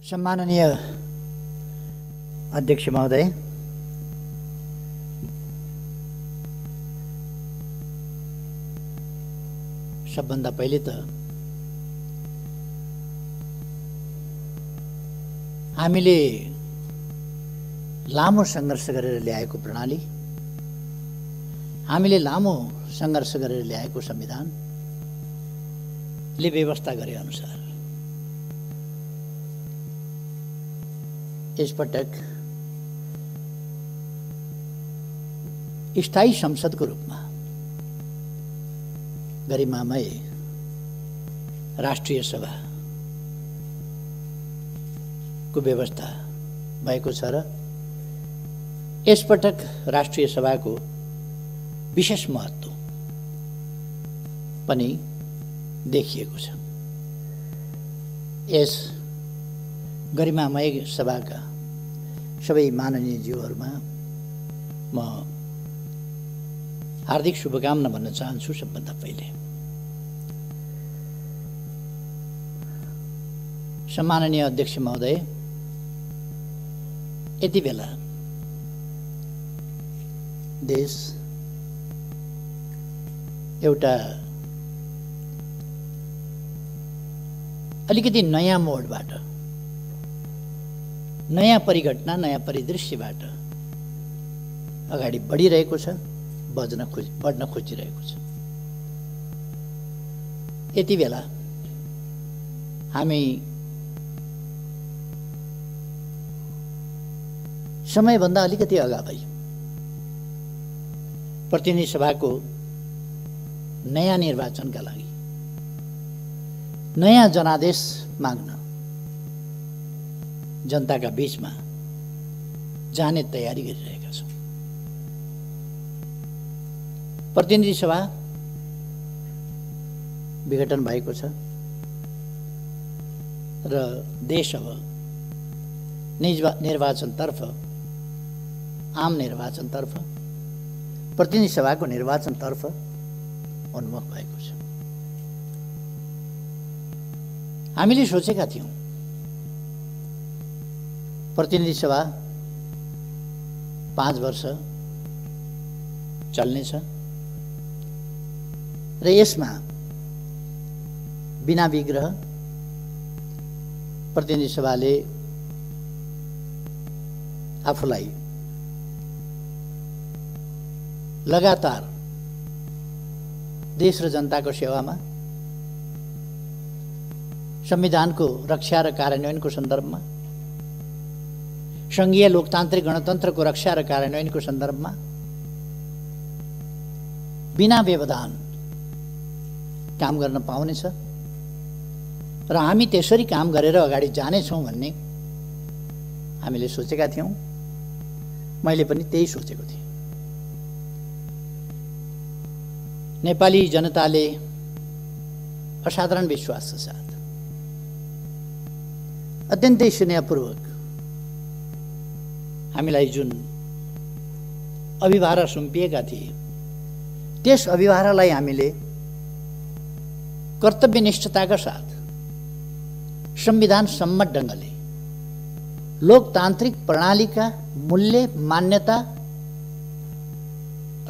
सम्माननीय अध्यक्ष महोदय, सबभन्दा पहिले त हामीले लामो सङ्घर्ष गरेर ल्याएको प्रणाली, हामीले लामो सङ्घर्ष गरेर ल्याएको संविधानले व्यवस्था गरे अनुसार यसपटक स्थायी संसदको रूपमा गरिमामय राष्ट्रिय सभाको व्यवस्था भएको छ र यसपटक राष्ट्रिय सभाको विशेष महत्त्व पनि देखिएको छ। यस गरिमामय सभाका सबै माननीय ज्यूहरूमा म हार्दिक शुभकामना भन्न चाहन्छु। सबभन्दा पहिले सम्माननीय अध्यक्ष महोदय, यति बेला देश एउटा अलिकति नयाँ मोडबाट, नयाँ परिघटना, नयाँ परिदृश्यबाट अगाडि बढिरहेको छ, बढ्न खोजिरहेको छ। यति बेला हामी समयभन्दा अलिकति अगावै प्रतिनिधि सभाको नयाँ निर्वाचनका लागि नयाँ जनादेश माग्न जनताका बीचमा जाने तयारी गरिरहेका छौँ। प्रतिनिधि सभा विघटन भएको छ र देश अब निर्वाचनतर्फ, आम निर्वाचनतर्फ, प्रतिनिधि सभाको निर्वाचनतर्फ उन्मुख भएको छ। हामीले सोचेका थियौँ प्रतिनिधि सभा 5 वर्ष चल्नेछ र यसमा बिना विग्रह प्रतिनिधि सभाले आफूलाई लगातार देश र जनताको सेवामा, संविधानको रक्षा र कार्यान्वयनको सन्दर्भमा, संघीय लोकतान्त्रिक गणतन्त्रको रक्षा र कार्यान्वयनको सन्दर्भमा बिना व्यवधान काम गर्न पाउनेछ र हामी त्यसरी काम गरेर अगाडि जानेछौँ भन्ने हामीले सोचेका थियौँ। मैले पनि त्यही सोचेको थिएँ। नेपाली जनताले असाधारण विश्वासका साथ अत्यन्तै स्नेहपूर्वक हामीलाई जुन अभिभारा सुम्पिएका थिए, त्यस अभिभारालाई हामीले कर्तव्यनिष्ठताका साथ संविधान सम्मत ढङ्गले लोकतान्त्रिक प्रणालीका मूल्य, मान्यता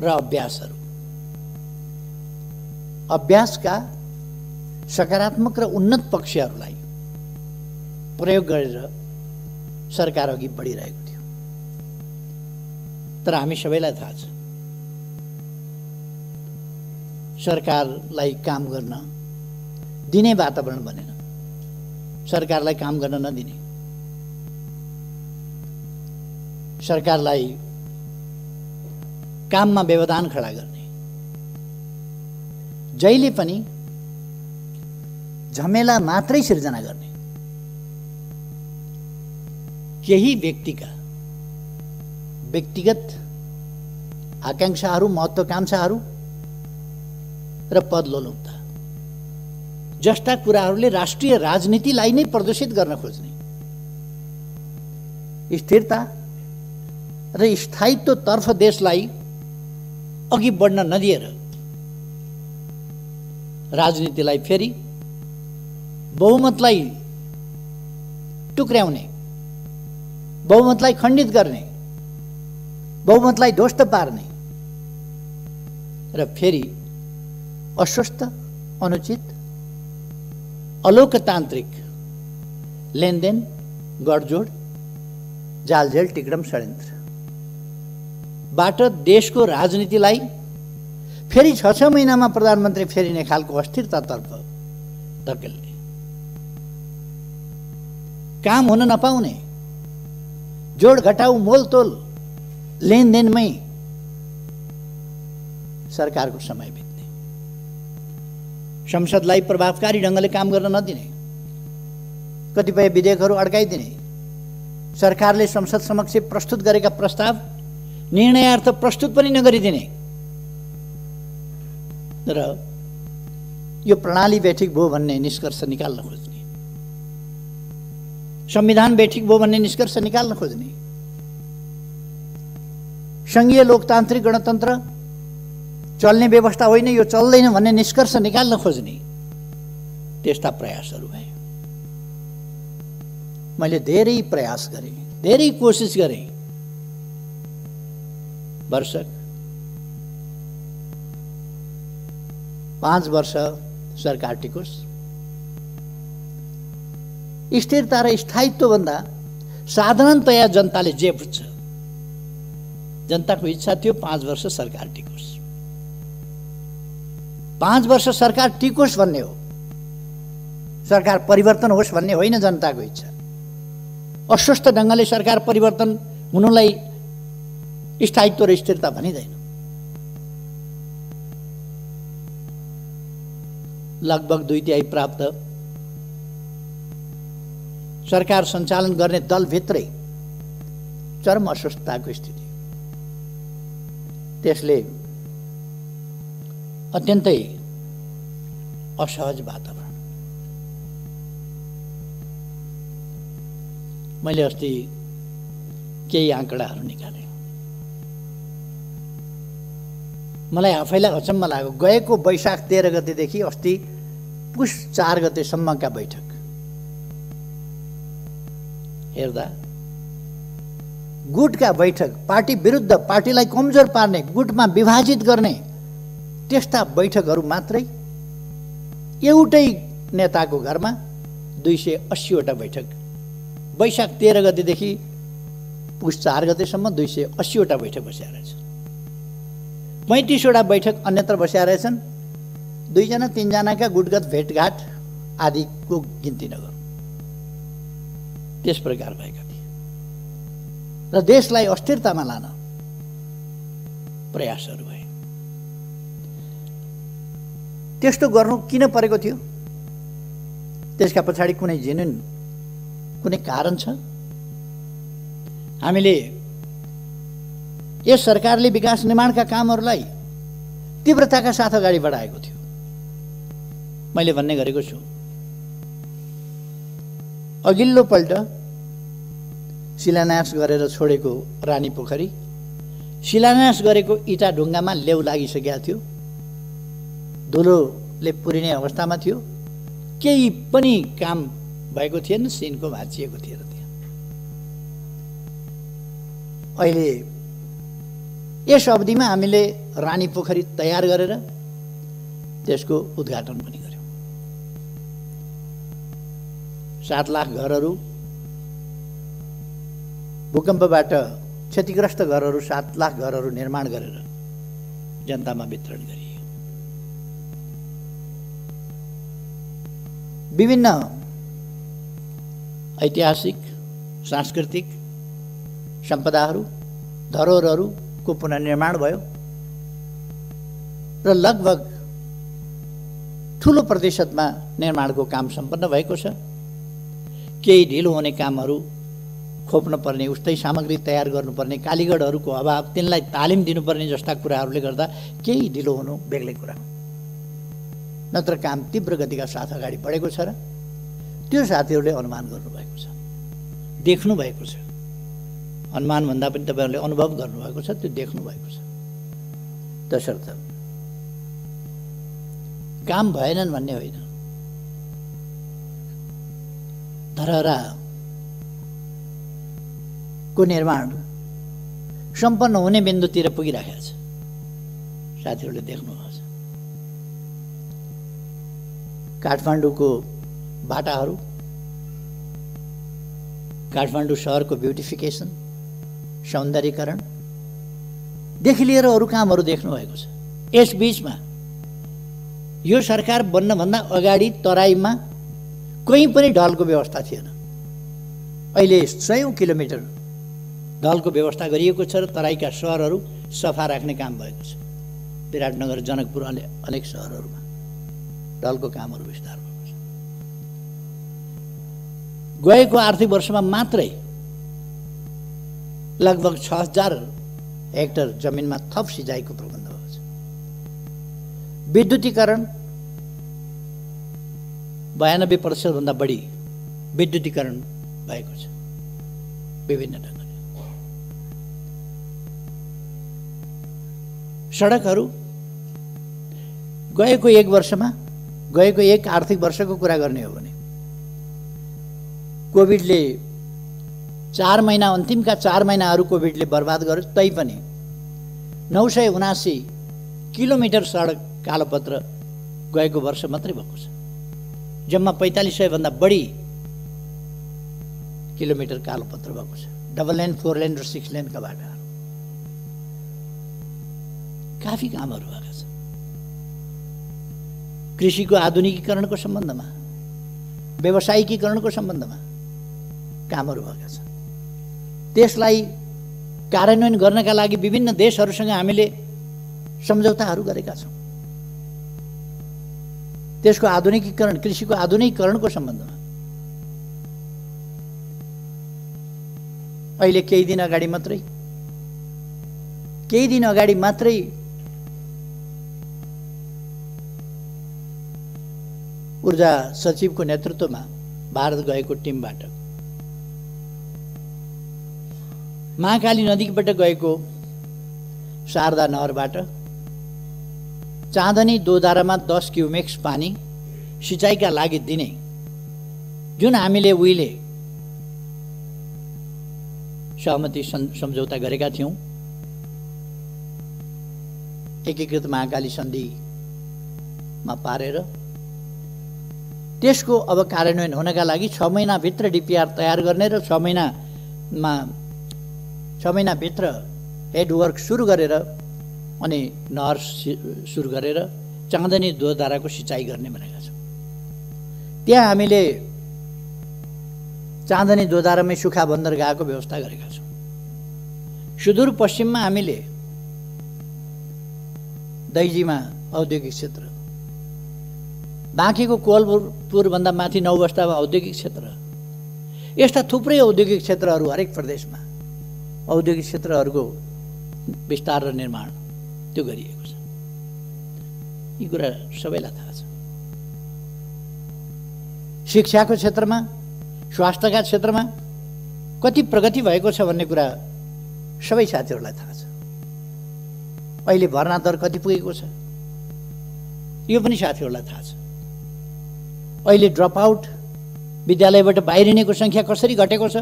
र अभ्यासका सकारात्मक र उन्नत पक्षहरूलाई प्रयोग गरेर सरकार अघि बढिरहेको थियो। तर हामी सबैलाई थाहा छ, सरकारलाई काम गर्न दिने वातावरण बनेन। सरकारलाई काम गर्न नदिने, सरकारलाई काममा व्यवधान खडा गर्ने, जहिले पनि झमेला मात्रै सिर्जना गर्ने, केही व्यक्तिका व्यक्तिगत आकांक्षाहरू, महत्त्वाकांक्षाहरू र पदलोलुपता जस्ता कुराहरूले राष्ट्रिय राजनीतिलाई नै प्रदूषित गर्न खोज्ने, स्थिरता र स्थायित्वतर्फ देशलाई अघि बढ्न नदिएर राजनीतिलाई फेरि बहुमतलाई टुक्र्याउने, बहुमतलाई खण्डित गर्ने, बहुमतलाई ध्वस्त पार्ने र फेरि अस्वस्थ, अनुचित, अलोकतान्त्रिक लेनदेन, गठजोड, जालझेल, टिक्रम, षड्यन्त्र बाट देशको राजनीतिलाई फेरि 6 महिनामा प्रधानमन्त्री फेरिने खालको अस्थिरतातर्फ धकेल्ने, काम हुन नपाउने, जोड घटाउ मोलतोल लेनदेनमै सरकारको समय बित्ने, संसदलाई प्रभावकारी ढङ्गले काम गर्न नदिने, कतिपय विधेयकहरू अड्काइदिने, सरकारले संसद समक्ष प्रस्तुत गरेका प्रस्ताव निर्णयार्थ प्रस्तुत पनि नगरिदिने र यो प्रणाली बैठक भयो भन्ने निष्कर्ष निकाल्न खोज्ने, संविधान बैठक भयो भन्ने निष्कर्ष निकाल्न खोज्ने, संघीय लोकतान्त्रिक गणतन्त्र चल्ने व्यवस्था होइन, यो चल्दैन भन्ने निष्कर्ष निकाल्न खोज्ने त्यस्ता प्रयासहरू भए। मैले धेरै प्रयास गरेँ, धेरै कोसिस गरेँ। वर्षक 5 वर्ष सरकार टिकोस्। स्थिरता र स्थायित्वभन्दा साधारणतया जनताले जे बुझ्छ, जनताको इच्छा थियो 5 वर्ष सरकार टिकोस्। 5 वर्ष सरकार टिकोस् भन्ने हो, सरकार परिवर्तन होस् भन्ने होइन जनताको इच्छा। अस्वस्थ ढङ्गले सरकार परिवर्तन हुनुलाई स्थायित्व र स्थिरता भनिँदैन। लगभग 2/3 प्राप्त सरकार सञ्चालन गर्ने दलभित्रै चरम अस्वस्थताको स्थिति, त्यसले अत्यन्तै असहज वातावरण। मैले अस्ति केही आँकडाहरू निकालेँ, मलाई आफैलाई अचम्म लाग्यो। गएको वैशाख 13 गतेदेखि अस्ति पुष 4 गतेसम्मका बैठक हेर्दा गुटका बैठक, पार्टी विरुद्ध पार्टीलाई कमजोर पार्ने, गुटमा विभाजित गर्ने त्यस्ता बैठकहरू मात्रै एउटै नेताको घरमा 280 वटा बैठक, वैशाख 13 गतेदेखि पुष 4 गतेसम्म 280 वटा बैठक बसेका रहेछन्। 35 वटा बैठक अन्यत्र बसेका रहेछन्। 2 जना 3 जनाका गुटगत भेटघाट आदिको गिन्ती नगरौँ, त्यस प्रकार भएका थिए र देशलाई अस्थिरतामा लान प्रयासहरू भए। त्यस्तो गर्नु किन परेको थियो? त्यसका पछाडि कुनै जेन्युन कुनै कारण छ? हामीले यस सरकारले विकास निर्माणका कामहरूलाई तीव्रताका साथ अगाडि बढाएको थियो। मैले भन्ने गरेको छु, अघिल्लो पल्ट शिलान्यास गरेर छोडेको रानी पोखरी शिलान्यास गरेको इटा ढुङ्गामा लेउ लागिसकेका थियो, धुलोले पुरिने अवस्थामा थियो, केही पनि काम भएको थिएन, सिनको भाँचिएको थिएन त्यहाँ। अहिले यस अवधिमा हामीले रानी पोखरी तयार गरेर त्यसको उद्घाटन पनि गर्यौँ। 7 लाख घरहरू, भूकम्पबाट क्षतिग्रस्त घरहरू, 7 लाख घरहरू निर्माण गरेर जनतामा वितरण गरियो। विभिन्न ऐतिहासिक, सांस्कृतिक सम्पदाहरू, धरोहरहरूको पुनर्निर्माण भयो र लगभग ठुलो प्रतिशतमा निर्माणको काम सम्पन्न भएको छ। केही ढिलो हुने कामहरू खोप्न पर्ने, उस्तै सामग्री तयार गर्नुपर्ने, कालीगढहरूको अभाव, तिनलाई तालिम दिनुपर्ने जस्ता कुराहरूले गर्दा केही ढिलो हुनु बेग्लै कुरा हो। नत्र काम तीव्र गतिका साथ अगाडि बढेको छ र त्यो साथीहरूले अनुमान गर्नुभएको छ, देख्नु भएको छ। अनुमान भन्दा पनि तपाईँहरूले अनुभव गर्नुभएको छ, त्यो देख्नु भएको छ। तसर्थ काम भएनन् भन्ने होइन, धरहरा को निर्माण सम्पन्न हुने बिन्दुतिर पुगिराखेको छ। साथीहरूले देख्नुभएको छ काठमाडौँको बाटाहरू, काठमाडौँ सहरको ब्युटिफिकेसन, सौन्दर्यीकरण देखि लिएर अरू कामहरू देख्नुभएको छ। यस बीचमा यो सरकार बन्नभन्दा अगाडि तराईमा कहीँ पनि ढलको व्यवस्था थिएन। अहिले 100 किलोमिटर ढलको व्यवस्था गरिएको छ र तराईका सहरहरू सफा राख्ने काम भएको छ। विराटनगर, जनकपुर, अनेक सहरहरूमा ढलको कामहरू विस्तार भएको छ। गएको आर्थिक वर्षमा मात्रै लगभग 6000 हेक्टर जमिनमा थप सिँचाइको प्रबन्ध भएको छ। विद्युतीकरण 92% भन्दा बढी विद्युतीकरण भएको छ विभिन्न ढङ्गले। सडकहरू गएको एक आर्थिक वर्षको कुरा गर्ने हो भने कोभिडले 4 महिना, अन्तिमका 4 महिनाहरू कोभिडले बर्बाद गर्यो, तैपनि 979 किलोमिटर सडक कालोपत्र गएको वर्ष मात्रै भएको छ। जम्मा 4500 भन्दा बढी किलोमिटर कालोपत्र भएको छ। डबल लेन, 4 लेन र 6 लेनका बाटाहरू, काफी कामहरू भएका छन्। कृषिको आधुनिकीकरणको सम्बन्धमा, व्यावसायिकीकरणको सम्बन्धमा कामहरू भएका छन्। त्यसलाई कार्यान्वयन गर्नका लागि विभिन्न देशहरूसँग हामीले सम्झौताहरू गरेका छौँ। त्यसको आधुनिकीकरण, कृषिको आधुनिकीकरणको सम्बन्धमा अहिले केही दिन अगाडि मात्रै ऊर्जा सचिवको नेतृत्वमा भारत गएको टिमबाट महाकाली नदीबाट गएको शारदा नहरबाट चाँदनी दोधारामा 10 क्युमेक्स पानी सिँचाइका लागि दिने जुन हामीले उहिले सहमति सम्झौता गरेका थियौँ, एकीकृत महाकाली सन्धिमा पारेर त्यसको अब कार्यान्वयन हुनका लागि 6 महिनाभित्र डिपिआर तयार गर्ने र 6 महिनाभित्र हेडवर्क सुरु गरेर अनि नहर सुरु गरेर चाँदनी दोधाराको सिँचाइ गर्ने भनेका छौँ। त्यहाँ हामीले चाँदनी दोधारामै सुक्खा बन्दरगाहको व्यवस्था गरेका छौँ। सुदूरपश्चिममा हामीले दैजीमा औद्योगिक क्षेत्र, बाँकीको कोलपुरभन्दा माथि 9 बस्तामा औद्योगिक क्षेत्र, यस्ता थुप्रै औद्योगिक क्षेत्रहरू हरेक प्रदेशमा औद्योगिक क्षेत्रहरूको विस्तार र निर्माण त्यो गरिएको छ। यी कुरा सबैलाई थाहा छ। शिक्षाको क्षेत्रमा, स्वास्थ्यका क्षेत्रमा कति प्रगति भएको छ भन्ने कुरा सबै साथीहरूलाई थाहा छ। अहिले भर्ना दर कति पुगेको छ यो पनि साथीहरूलाई थाहा छ। अहिले ड्रप आउट, विद्यालयबाट बाहिरिनेको सङ्ख्या कसरी घटेको छ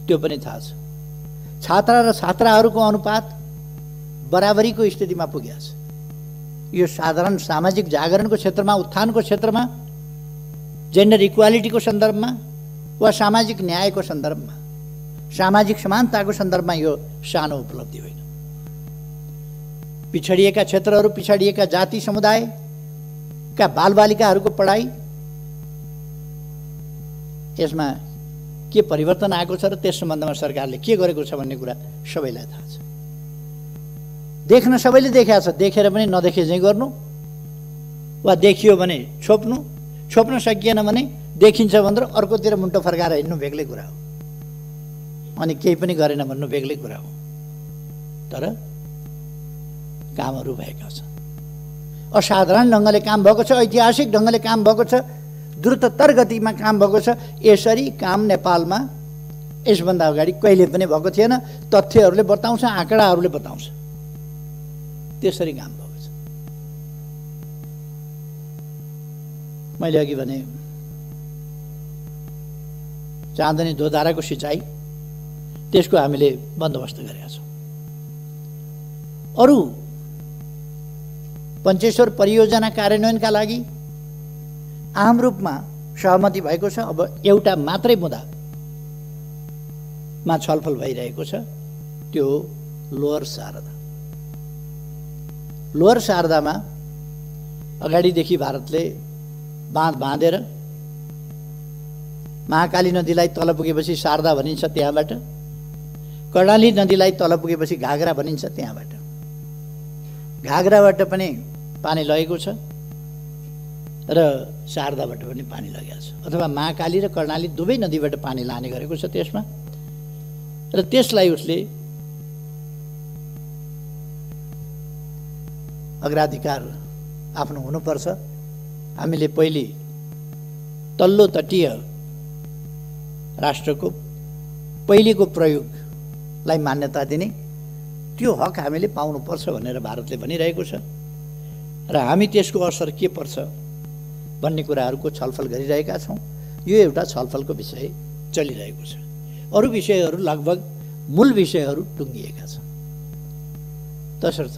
त्यो पनि थाहा छ। छात्रा र छात्राहरूको अनुपात बराबरीको स्थितिमा पुगेको छ। यो साधारण सामाजिक जागरणको क्षेत्रमा, उत्थानको क्षेत्रमा, जेन्डर इक्वालिटीको सन्दर्भमा वा सामाजिक न्यायको सन्दर्भमा, सामाजिक समानताको सन्दर्भमा यो सानो उपलब्धि होइन। पिछडिएका क्षेत्रहरू, पिछडिएका जाति समुदायका बालबालिकाहरूको पढाइ, यसमा के परिवर्तन आएको छ र त्यस सम्बन्धमा सरकारले के गरेको छ भन्ने कुरा सबैलाई थाहा छ। देख्न सबैले देखेको छ, देखेर पनि नदेखे चाहिँ गर्नु वा देखियो भने छोप्न सकिएन भने देखिन्छ भनेर अर्कोतिर मुन्टो फर्काएर हिँड्नु बेग्लै कुरा हो, अनि केही पनि गरेन भन्नु बेग्लै कुरा हो। तर कामहरू भएका छन्, असाधारण ढङ्गले काम भएको छ, ऐतिहासिक ढङ्गले काम भएको छ, द्रुततर गतिमा काम भएको छ। यसरी काम नेपालमा यसभन्दा अगाडि कहिले पनि भएको थिएन। तथ्यहरूले बताउँछ, आँकडाहरूले बताउँछ, त्यसरी काम भएको छ। मैले अघि भने चाँदनी दोधाराको सिँचाइ, त्यसको हामीले बन्दोबस्त गरेका छौँ। अरू पञ्चेश्वर परियोजना कार्यान्वयनका लागि आम रूपमा सहमति भएको छ। अब एउटा मात्रै मुद्दामा छलफल भइरहेको छ, त्यो लोअर शारदा। लोअर शारदामा अगाडिदेखि भारतले बाँध बाँधेर महाकाली नदीलाई तल पुगेपछि शारदा भनिन्छ, त्यहाँबाट कर्णाली नदीलाई तल पुगेपछि घागरा भनिन्छ, त्यहाँबाट घागराबाट पनि पानी लगेको छ र शारदाबाट पनि पानी लगेको छ, अथवा महाकाली र कर्णाली दुवै नदीबाट पानी लाने गरेको छ त्यसमा। र त्यसलाई उसले अग्राधिकार आफ्नो हुनुपर्छ। हामीले पहिले तल्लो तटीय राष्ट्रको पहिलेको प्रयोगलाई मान्यता दिने त्यो हक हामीले पाउनुपर्छ भनेर भारतले भनिरहेको छ र हामी त्यसको असर के पर्छ भन्ने कुराहरूको छलफल गरिरहेका छौँ। यो एउटा छलफलको विषय चलिरहेको छ। अरू विषयहरू लगभग मूल विषयहरू टुङ्गिएका छन्। तसर्थ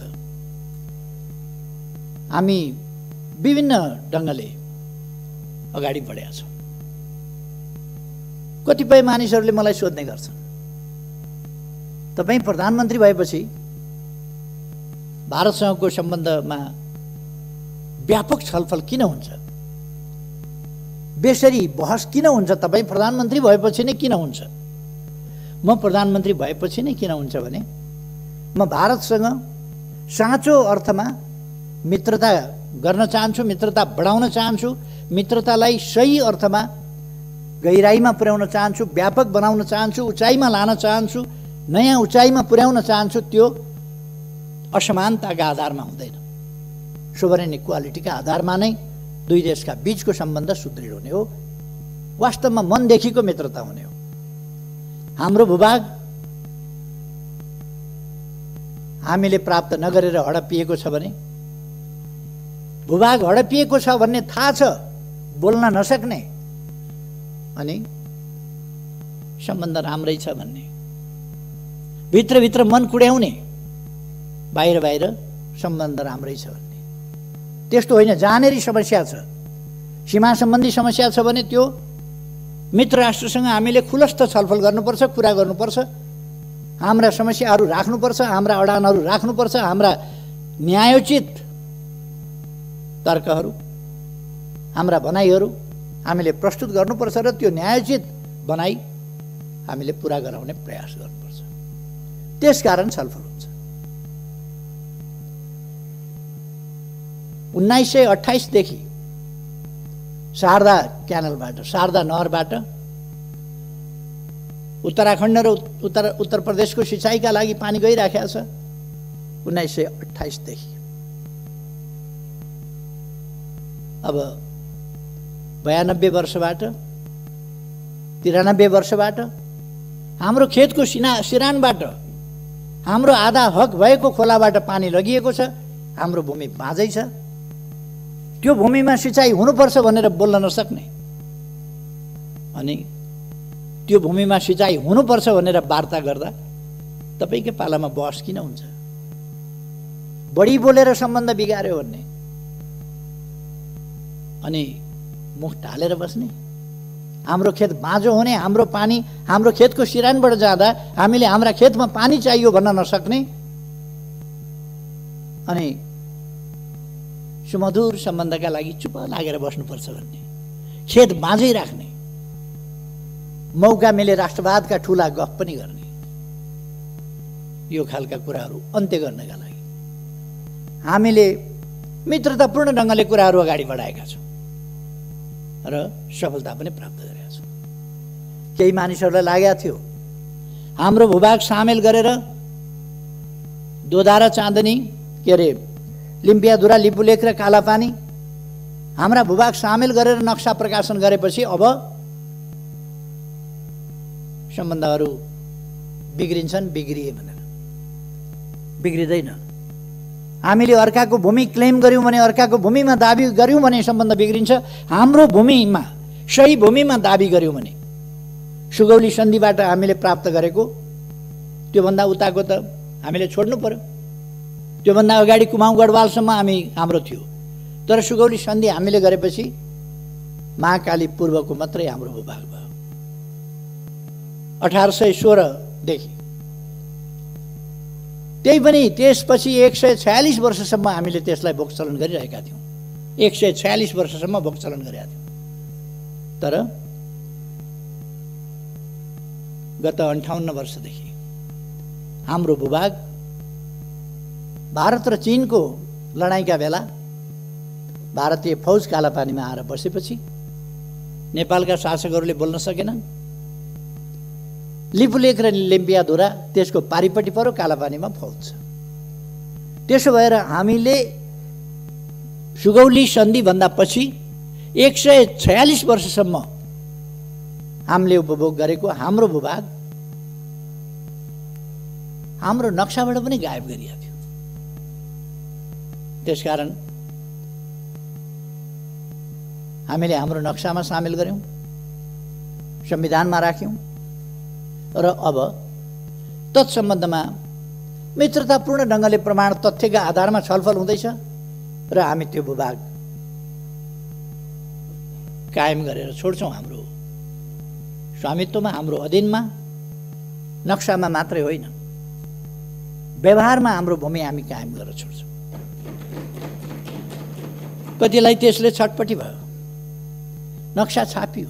हामी विभिन्न ढङ्गले अगाडि बढेका छौँ। कतिपय मानिसहरूले मलाई सोध्ने गर्छन्, तपाईँ प्रधानमन्त्री भएपछि भारतसँगको सम्बन्धमा व्यापक छलफल किन हुन्छ, बेसरी बहस किन हुन्छ, तपाईँ प्रधानमन्त्री भएपछि नै किन हुन्छ? म प्रधानमन्त्री भएपछि नै किन हुन्छ भने म भारतसँग साँचो अर्थमा मित्रता गर्न चाहन्छु, मित्रता बढाउन चाहन्छु, मित्रतालाई सही अर्थमा गहिराईमा पुर्याउन चाहन्छु, व्यापक बनाउन चाहन्छु, उचाइमा लान चाहन्छु, नयाँ उचाइमा पुर्याउन चाहन्छु। त्यो असमानताका आधारमा हुँदैन, सोभरेन इक्वालिटीका आधारमा नै दुई देशका बीचको सम्बन्ध सुदृढ हुने हो, वास्तवमा मनदेखिको मित्रता हुने हो। हाम्रो भूभाग हामीले प्राप्त नगरेर हडपिएको छ भने, भूभाग हडपिएको छ भन्ने थाहा छ, बोल्न नसक्ने, अनि सम्बन्ध राम्रै छ भन्ने, भित्रभित्र मन कुड्याउने, बाहिर बाहिर सम्बन्ध राम्रै छ भन्ने, त्यस्तो होइन। जहाँनेरि समस्या छ, सीमा सम्बन्धी समस्या छ भने त्यो मित्र राष्ट्रसँग हामीले खुलस्त छलफल गर्नुपर्छ, कुरा गर्नुपर्छ, हाम्रा समस्याहरू राख्नुपर्छ, हाम्रा अडानहरू राख्नुपर्छ, हाम्रा न्यायोचित तर्कहरू, हाम्रा भनाइहरू हामीले प्रस्तुत गर्नुपर्छ र त्यो न्यायोचित भनाइ हामीले पुरा गराउने प्रयास गर्नुपर्छ। त्यसकारण छलफल हुन्छ। 1928 देखि शारदा क्यानलबाट, शारदा नहरबाट उत्तराखण्ड र उत्तर प्रदेशको सिँचाइका लागि पानी गइराखेको छ 1928 देखि। अब 92 वर्षबाट 93 वर्षबाट हाम्रो खेतको सिरानबाट हाम्रो आधा हक भएको खोलाबाट पानी लगिएको छ। हाम्रो भूमि बाँझै छ, त्यो भूमिमा सिँचाइ हुनुपर्छ भनेर बोल्न नसक्ने, अनि त्यो भूमिमा सिँचाइ हुनुपर्छ भनेर वार्ता गर्दा तपाईँकै पालामा बहस किन हुन्छ? बढी बोलेर सम्बन्ध बिगार्यो भन्ने, अनि मुख ढालेर बस्ने, हाम्रो खेत बाँझो हुने, हाम्रो पानी हाम्रो खेतको सिरानबाट जाँदा हामीले हाम्रा खेतमा पानी चाहियो भन्न नसक्ने, अनि सुमधुर सम्बन्धका लागि चुप लागेर बस्नुपर्छ भन्ने, खेत बाँझै राख्ने, मौका मिले राष्ट्रवादका ठुला गफ पनि गर्ने, यो खालका कुराहरू अन्त्य गर्नका लागि हामीले मित्रतापूर्ण ढङ्गले कुराहरू अगाडि बढाएका छौँ र सफलता पनि प्राप्त गरेका छौँ। केही मानिसहरूलाई लागेको थियो हाम्रो भूभाग सामेल गरेर दोधारा, चाँदनी, के अरे लिम्पियाधुरा, लिपुलेख र कालापानी हाम्रा भूभाग सामेल गरेर नक्सा प्रकाशन गरेपछि अब सम्बन्धहरू बिग्रिन्छन्, बिग्रिए भनेर बिग्रिँदैन। हामीले अर्काको भूमि क्लेम गर्यौँ भने, अर्काको भूमिमा दाबी गर्यौँ भने सम्बन्ध बिग्रिन्छ। हाम्रो भूमिमा, सही भूमिमा दाबी गर्यौँ भने, सुगौली सन्धिबाट हामीले प्राप्त गरेको त्योभन्दा उताको त हामीले छोड्नु पर्यो। त्योभन्दा अगाडि कुमाउँ गढवालसम्म हाम्रो थियो, तर सुगौली सन्धि हामीले गरेपछि महाकाली पूर्वको मात्रै हाम्रो भूभाग भयो। 1816 देखि त्यही पनि त्यसपछि 146 वर्षसम्म हामीले त्यसलाई भोगचलन गरिरहेका थियौँ। 146 वर्षसम्म भोगचलन गरेका थियौँ। तर गत 58 वर्षदेखि हाम्रो भूभाग भारत र चीनको लडाईँका बेला भारतीय फौज कालापानीमा आएर बसेपछि नेपालका शासकहरूले बोल्न सकेनन्। लिपुलेख र लेम्पियाधुरा त्यसको पारिपट्टि पर्यो, कालापानीमा फौज छ। त्यसो भएर हामीले सुगौली सन्धिभन्दा पछि 146 वर्षसम्म हामीले उपभोग गरेको हाम्रो भूभाग हाम्रो नक्साबाट पनि गायब गरिएको थियो। त्यसकारण हामीले हाम्रो नक्सामा सामेल गर्यौं, संविधानमा राख्यौं र अब तत्सम्बन्धमा मित्रतापूर्ण ढङ्गले प्रमाण तथ्यका आधारमा छलफल हुँदैछ र हामी त्यो भूभाग कायम गरेर छोड्छौं। हाम्रो स्वामित्वमा, हाम्रो अधीनमा, नक्सामा मात्रै होइन, व्यवहारमा हाम्रो भूमि हामी कायम गरेर छोड्छौं। कतिलाई त्यसले छटपटी भयो, नक्सा छापियो,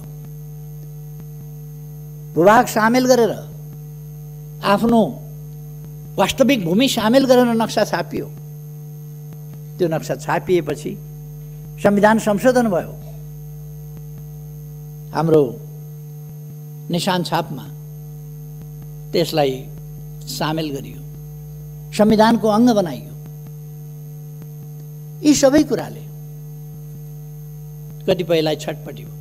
भूभाग सामेल गरेर आफ्नो वास्तविक भूमि सामेल गरेर नक्सा छापियो। त्यो नक्सा छापिएपछि संविधान संशोधन भयो। हाम्रो निशान छापमा त्यसलाई सामेल गरियो, संविधानको अंग बनाइयो। यी सबै कुराले कतिपयलाई छटपटी हो।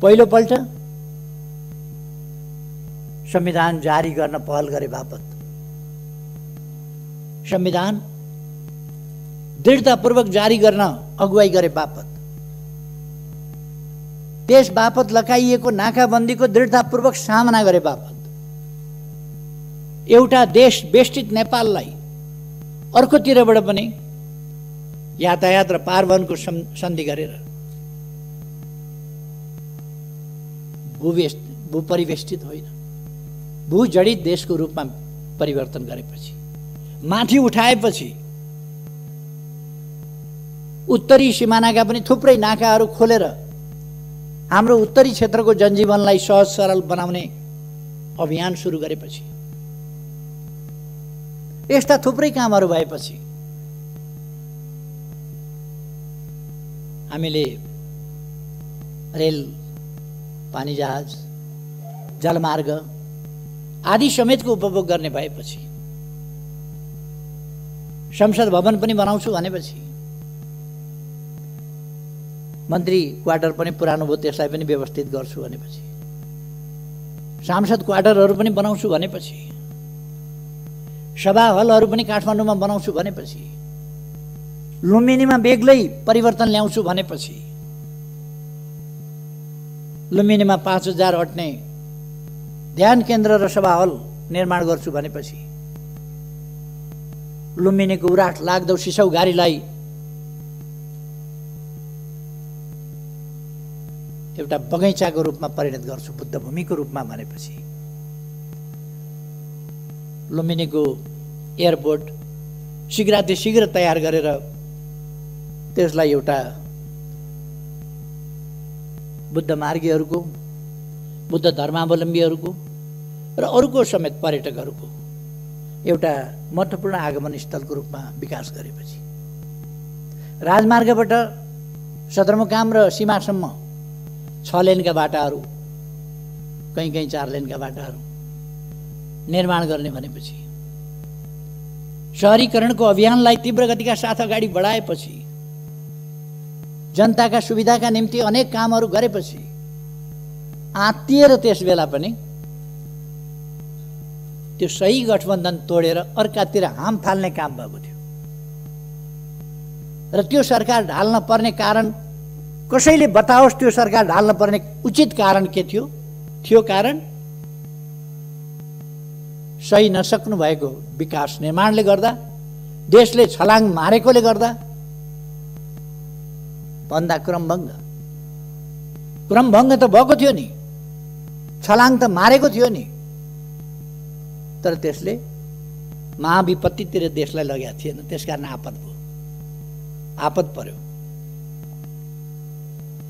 पहिलोपल्ट संविधान जारी गर्न पहल गरे बापत, संविधान दृढतापूर्वक जारी गर्न अगुवाई गरे बापत, त्यस बापत लगाइएको नाकाबन्दीको दृढतापूर्वक सामना गरे बापत, एउटा देश बेष्टित नेपाललाई अर्कोतिरबाट पनि यातायात र पारवहनको सन्धि गरेर भूपरिवेष्टित होइन, भूजडित देशको रूपमा परिवर्तन गरेपछि, माथि उठाएपछि उत्तरी सिमानाका पनि थुप्रै नाकाहरू खोलेर हाम्रो उत्तरी क्षेत्रको जनजीवनलाई सहज सरल बनाउने अभियान सुरु गरेपछि, यस्ता थुप्रै कामहरू भएपछि हामीले रेल, पानी जहाज, जलमार्ग आदि समेतको उपभोग गर्ने भएपछि, संसद भवन पनि बनाउँछु भनेपछि, मन्त्री क्वार्टर पनि पुरानो भयो त्यसलाई पनि व्यवस्थित गर्छु भनेपछि, सांसद क्वार्टरहरू पनि बनाउँछु भनेपछि, सभा हलहरू पनि काठमाडौँमा बनाउँछु भनेपछि, लुम्बिनीमा बेग्लै परिवर्तन ल्याउँछु भनेपछि, लुम्बिनीमा 5000 अट्ने ध्यान केन्द्र र सभा हल निर्माण गर्छु भनेपछि, लुम्बिनीको उराट लाग्दो सिसौ गारीलाई एउटा बगैँचाको रूपमा परिणत गर्छु, बुद्ध भूमिको रूपमा भनेपछि, लुम्बिनीको एयरपोर्ट शीघ्र तयार गरेर त्यसलाई एउटा बुद्ध मार्गीहरूको, बुद्ध धर्मावलम्बीहरूको र अरूको समेत पर्यटकहरूको एउटा महत्त्वपूर्ण आगमन स्थलको रूपमा विकास गरेपछि, राजमार्गबाट सदरमुकाम र सीमासम्म 6 लेनका बाटाहरू, कहीँ 4 लेनका बाटाहरू निर्माण गर्ने भनेपछि, शहरीकरणको अभियानलाई तीव्र गतिका साथ अगाडि बढाएपछि, जनताका सुविधाका निम्ति अनेक कामहरू गरेपछि, आत्तिएर त्यस बेला पनि त्यो सही गठबन्धन तोडेर अर्कातिर हाम फाल्ने काम भएको थियो र त्यो सरकार ढाल्न पर्ने कारण कसैले बताओस्। त्यो सरकार ढाल्न पर्ने उचित कारण के थियो? कारण सही नसक्नु भएको विकास निर्माणले गर्दा, देशले छलाङ मारेकोले गर्दा भन्दा क्रमभङ्ग त भएको थियो नि, छलाङ त मारेको थियो नि, तर त्यसले महाविपत्तितिर देशलाई लगेको थिएन। त्यसकारण आपद पर्यो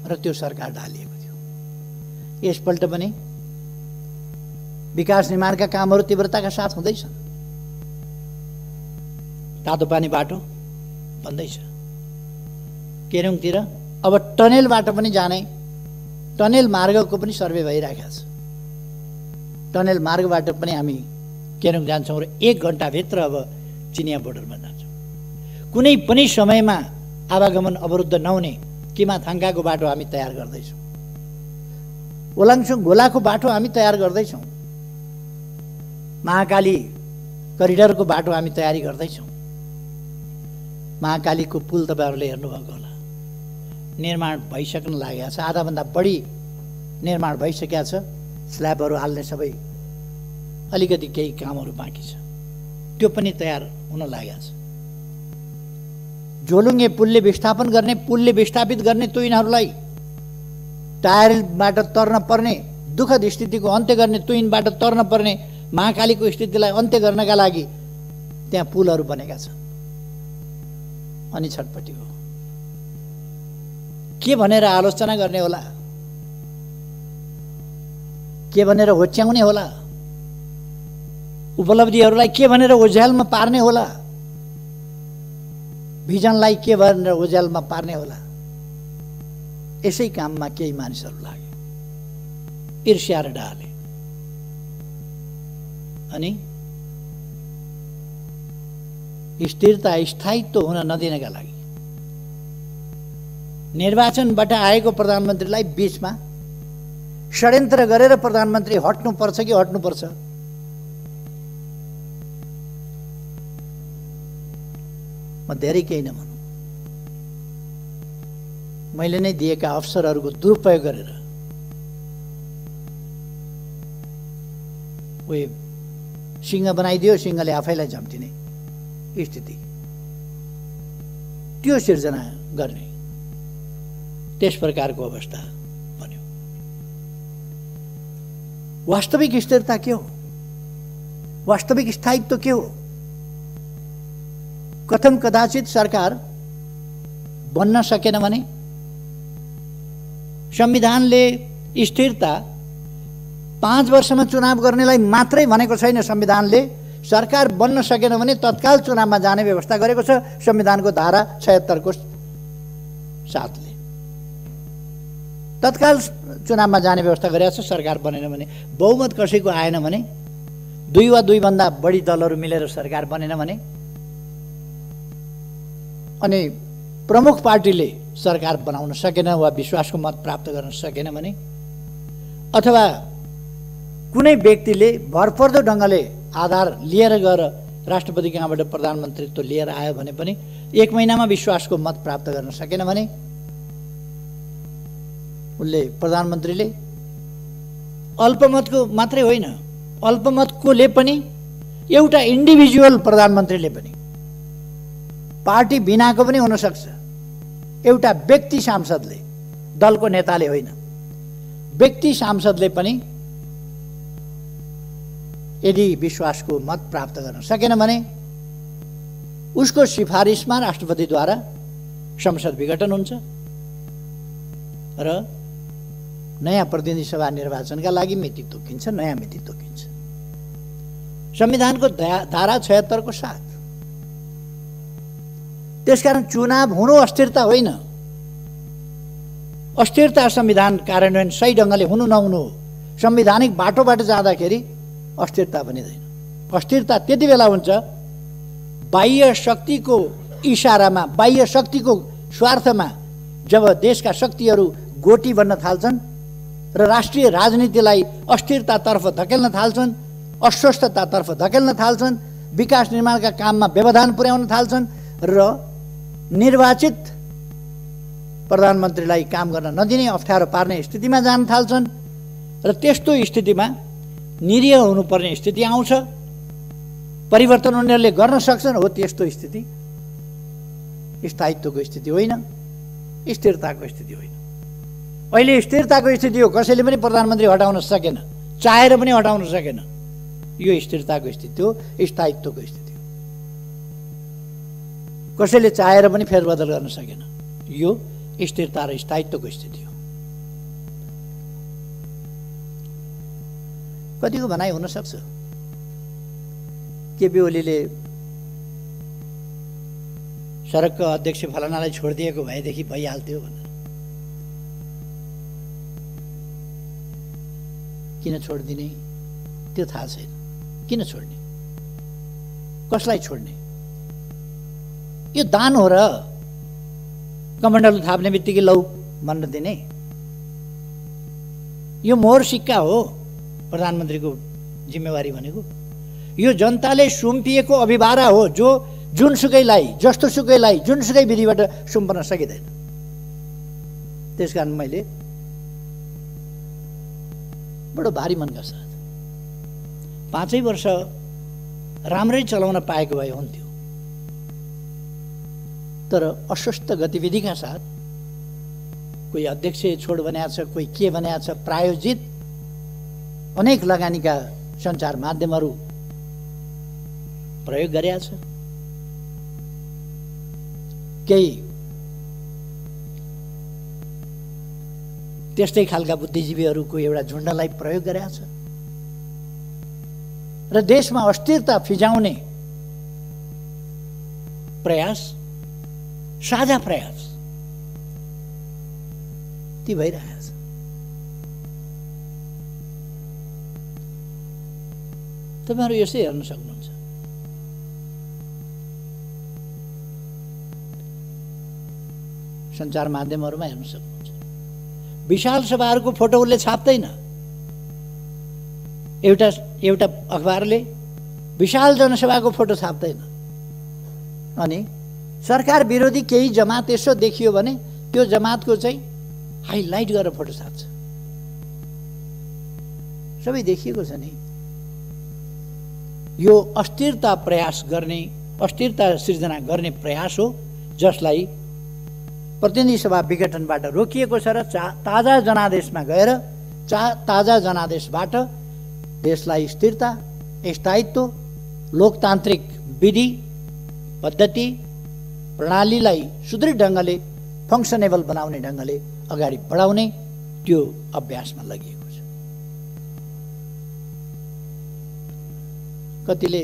र त्यो सरकार ढालिएको थियो। यसपल्ट पनि विकास निर्माणका कामहरू तीव्रताका साथ हुँदैछन्। तातो पानी बाटो बन्दैछ, केरुङतिर अब टनेल बाटो पनि जाने, टनेल मार्गको पनि सर्वे भइरहेको छ। टनेल मार्गबाट पनि हामी केरुङ जान्छौँ र 1 घण्टाभित्र अब चिनिया बोर्डरमा जान्छौँ। कुनै पनि समयमा आवागमन अवरुद्ध नहुने किमाथाङ्गाको बाटो हामी तयार गर्दैछौँ। ओलाङचुङ गोलाको बाटो हामी तयार गर्दैछौँ। महाकाली करिडरको बाटो हामी तयारी गर्दैछौँ। महाकालीको पुल तपाईँहरूले हेर्नुभएको होला, निर्माण भइसक्न लागेको छ, आधाभन्दा बढी निर्माण भइसकेको छ। स्ल्याबहरू हाल्ने सबै अलिकति केही कामहरू बाँकी छ, त्यो पनि तयार हुन लागेको छ। झोलुङ्गे पुलले विस्थापित गर्ने तुइनहरूलाई टायरबाट तर्न पर्ने दुःखद स्थितिको अन्त्य गर्ने, तुइनबाट तर्न पर्ने महाकालीको स्थितिलाई अन्त्य गर्नका लागि त्यहाँ पुलहरू बनेका छन्। अनि छटपट्टि हो, के भनेर आलोचना गर्ने होला, के भनेर होच्याउने होला, उपलब्धिहरूलाई के भनेर ओझ्यालमा पार्ने होला, भिजनलाई के भनेर ओझ्यालमा पार्ने होला। यसै काममा केही मानिसहरू लागे, ईर्ष्या र डाले, अनि स्थिरता स्थायित्व हुन नदिनका लागि निर्वाचनबाट आएको प्रधानमन्त्रीलाई बीचमा षड्यन्त्र गरेर प्रधानमन्त्री हट्नुपर्छ कि हट्नुपर्छ, म धेरै केही नभनौँ, मैले नै दिएका अवसरहरूको दुरुपयोग गरेर उही सिंह बनाइदियो, सिंहले आफैलाई झम्टिने स्थिति, त्यो सिर्जना गर्ने त्यस प्रकारको अवस्था बन्यो। वास्तविक स्थिरता के हो, वास्तविक स्थायित्व के हो? कथम कदाचित सरकार बन्न सकेन भने संविधानले स्थिरता 5 वर्षमा चुनाव गर्नेलाई मात्रै भनेको छैन। संविधानले सरकार बन्न सकेन भने तत्काल चुनावमा जाने व्यवस्था गरेको छ संविधानको धारा 76 को साथले। तत्काल चुनावमा जाने व्यवस्था गरेको छ। सरकार बनेन भने, बहुमत कसैको आएन भने, 2 वा 2 भन्दा बढी दलहरू मिलेर सरकार बनेन भने, अनि प्रमुख पार्टीले सरकार बनाउन सकेन वा विश्वासको मत प्राप्त गर्न सकेन भने, अथवा कुनै व्यक्तिले भरपर्दो ढङ्गले आधार लिएर गएर राष्ट्रपति कहाँबाट प्रधानमन्त्रीत्व लिएर आयो भने पनि 1 महिनामा विश्वासको मत प्राप्त गर्न सकेन भने उनले प्रधानमन्त्रीले अल्पमतको मात्रै होइन, अल्पमतकोले पनि एउटा इन्डिभिजुअल प्रधानमन्त्रीले पनि, पार्टी बिनाको पनि हुन सक्छ, एउटा व्यक्ति सांसदले, दलको नेताले होइन, व्यक्ति सांसदले पनि यदि विश्वासको मत प्राप्त गर्न सकेन भने उसको सिफारिसमा राष्ट्रपतिद्वारा संसद विघटन हुन्छ र नयाँ प्रतिनिधि सभा निर्वाचनका लागि मिति तोकिन्छ, नयाँ मिति तोकिन्छ संविधानको धारा 76 को साथ। त्यसकारण चुनाव हुनु अस्थिरता होइन, अस्थिरता संविधान कार्यान्वयन सही ढङ्गले हुनु नहुनु हो। संवैधानिक बाटोबाट जाँदाखेरि अस्थिरता बनिँदैन। अस्थिरता त्यति बेला हुन्छ बाह्य शक्तिको इशारामा, बाह्य शक्तिको स्वार्थमा, जब देशका शक्तिहरू गोटी बन्न थाल्छन् र राष्ट्रिय राजनीतिलाई अस्थिरतातर्फ धकेल्न थाल्छन्, अस्वस्थतातर्फ धकेल्न थाल्छन्, विकास निर्माणका काममा व्यवधान पुर्याउन थाल्छन् र निर्वाचित प्रधानमन्त्रीलाई काम गर्न नदिने, अप्ठ्यारो पार्ने स्थितिमा जान थाल्छन् र त्यस्तो स्थितिमा निरीह हुनुपर्ने स्थिति आउँछ परिवर्तन उनीहरूले गर्न सक्छन्। हो, त्यस्तो स्थिति स्थायित्वको स्थिति होइन, स्थिरताको स्थिति होइन। अहिले स्थिरताको स्थिति हो, कसैले पनि प्रधानमन्त्री हटाउन सकेन, चाहेर पनि हटाउन सकेन। यो स्थिरताको स्थिति हो, स्थायित्वको स्थिति हो। कसैले चाहेर पनि फेरबदल गर्न सकेन। यो स्थिरता र स्थायित्वको स्थिति हो। कतिको भनाइ हुन सक्छ केपी ओलीले सडकको अध्यक्ष फलानालाई छोडिदिएको भएदेखि भइहाल्थ्यो भनेर। किन छोडिदिने त्यो थाहा छैन। किन छोड्ने, कसलाई छोड्ने? यो दान हो र कमण्डल थाप्ने बित्तिकै लौ भन्न दिने? यो मोहर सिक्का हो प्रधानमन्त्रीको जिम्मेवारी भनेको? यो जनताले सुम्पिएको अभिभारा हो, जो जुनसुकैलाई, जस्तोसुकैलाई, जुनसुकै विधिबाट सुम्पन सकिँदैन। त्यसकारण मैले बडो भारी मनका साथ 5 वर्ष राम्रै चलाउन पाएको भए हुन्थ्यो, तर अस्वस्थ गतिविधिका साथ कोही अध्यक्ष छोड भनेको छ, कोही के भनेको छ, प्रायोजित अनेक लगानीका सञ्चार माध्यमहरू प्रयोग गरेका छ। केही त्यस्तै खालका बुद्धिजीवीहरूको एउटा झुन्डलाई प्रयोग गरेका छ र देशमा अस्थिरता फिजाउने प्रयास, साझा प्रयास ती भइरहेको छ। तपाईहरु यसै हेर्न सक्नुहुन्छ। सञ्चार माध्यमहरुमा हेर्न सक्नुहुन्छ। विशाल सभाहरुको फोटो उसले छाप्दैन। एउटा अखबारले विशाल जनसभाको फोटो छाप्दैन। अनि सरकार विरोधी केही जमात यसो देखियो भने त्यो जमातको चाहिँ हाइलाइट गरेर फोटो छाप्छ। सबै देखिएको छ नि। यो अस्थिरता प्रयास गर्ने, अस्थिरता सिर्जना गर्ने प्रयास हो, जसलाई प्रतिनिधि सभा विघटनबाट रोकिएको छ र ताजा जनादेशमा गएर ताजा जनादेशबाट देशलाई स्थिरता, स्थायित्व, लोकतान्त्रिक विधि पद्धति प्रणालीलाई सुदृढ ढङ्गले फङ्सनेबल बनाउने ढङ्गले अगाडि बढाउने त्यो अभ्यासमा लगिएको छ। कतिले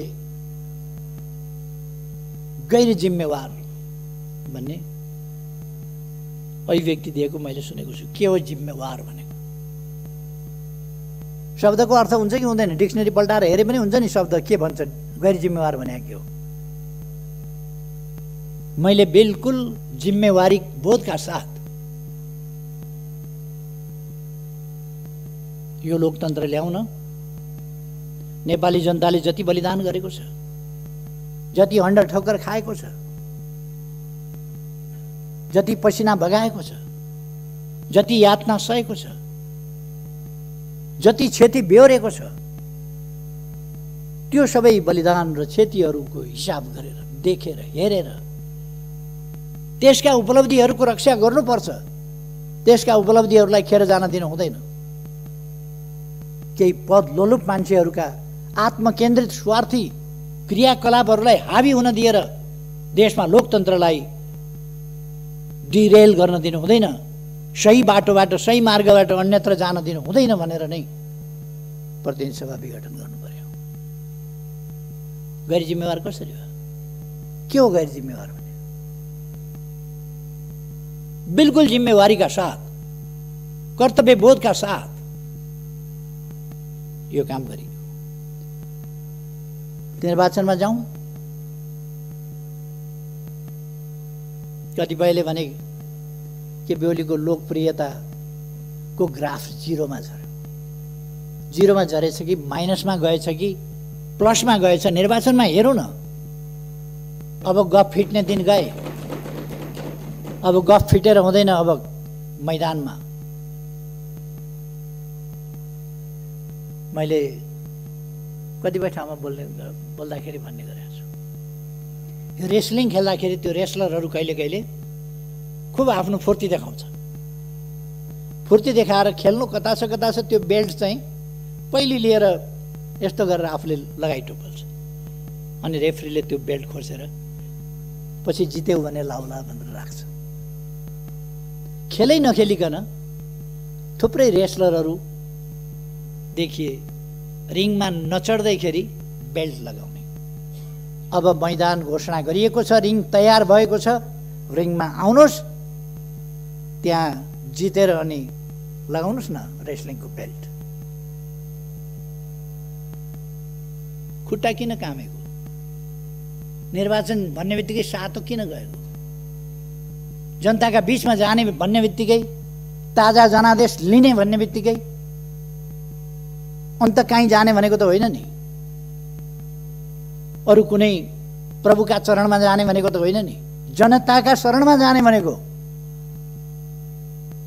गैर जिम्मेवार भन्ने अभिव्यक्ति दिएको मैले सुनेको छु। के हो जिम्मेवार भनेको? शब्दको अर्थ हुन्छ कि हुँदैन? डिक्सनरी पल्टाएर हेरे पनि हुन्छ नि शब्द के भन्छ गैर जिम्मेवार भनेको के हो। मैले बिल्कुल जिम्मेवारी बोधका साथ यो लोकतन्त्र ल्याउन नेपाली जनताले जति बलिदान गरेको छ, जति हण्डर ठोक्कर खाएको छ, जति पसिना बगाएको छ, जति यातना सहेको छ, जति क्षति बेहोरेको छ, त्यो सबै बलिदान र क्षतिहरूको हिसाब गरेर, देखेर, हेरेर त्यसका उपलब्धिहरूको रक्षा गर्नुपर्छ। त्यसका उपलब्धिहरूलाई खेर जान दिनु हुँदैन। केही पद लोलुप मान्छेहरूका आत्मकेन्द्रित स्वार्थी क्रियाकलापहरूलाई हावी हुन दिएर देशमा लोकतन्त्रलाई डिरेल गर्न दिनु हुँदैन। सही बाटोबाट, सही मार्गबाट अन्यत्र जान दिनु हुँदैन भनेर नै प्रतिनिधि सभा विघटन गर्नु पर्यो। गैर जिम्मेवार कसरी हो? के हो गैर जिम्मेवार भने? बिल्कुल जिम्मेवारी का साथ, कर्तव्य बोध का साथ यो काम गरियो। निर्वाचनमा जाउँ, कतिपयले भने केपी ओलीको लोकप्रियताको ग्राफ जिरोमा झर्यो। जिरोमा झरेछ कि माइनसमा गएछ कि प्लसमा गएछ? निर्वाचनमा हेरौँ न। अब गफ फिट्ने दिन गए। अब गफ फिटेर हुँदैन। अब मैदानमा मैले कतिपय ठाउँमा बोल्दाखेरि भन्ने गरेको छु। यो रेस्लिङ खेल्दाखेरि त्यो रेस्लरहरू कहिले कहिले खुब आफ्नो फुर्ती देखाउँछ। फुर्ती देखाएर खेल्नु कता छ त्यो बेल्ट चाहिँ पहिले लिएर यस्तो गरेर आफूले लगाइटोपल्छ, अनि रेफ्रीले त्यो बेल्ट खोसेर पछि जित्यो भने लाउला भनेर राख्छ। खेलै नखेलिकन थुप्रै रेस्लरहरू देखिए रिङमा नचढ्दैखेरि बेल्ट लगाउने। अब मैदान घोषणा गरिएको छ, रिङ तयार भएको छ, रिङमा आउनुहोस्, त्यहाँ जितेर अनि लगाउनुहोस् न रेस्लिङको बेल्ट। खुट्टा किन कामेको? निर्वाचन भन्ने बित्तिकै सातो किन गएको? जनताका बीचमा जाने भन्ने बित्तिकै, ताजा जनादेश लिने भन्ने बित्तिकै अन्त कहीँ जाने भनेको त होइन नि। अरू कुनै प्रभुका चरणमा जाने भनेको त होइन नि। जनताका शरणमा जाने भनेको,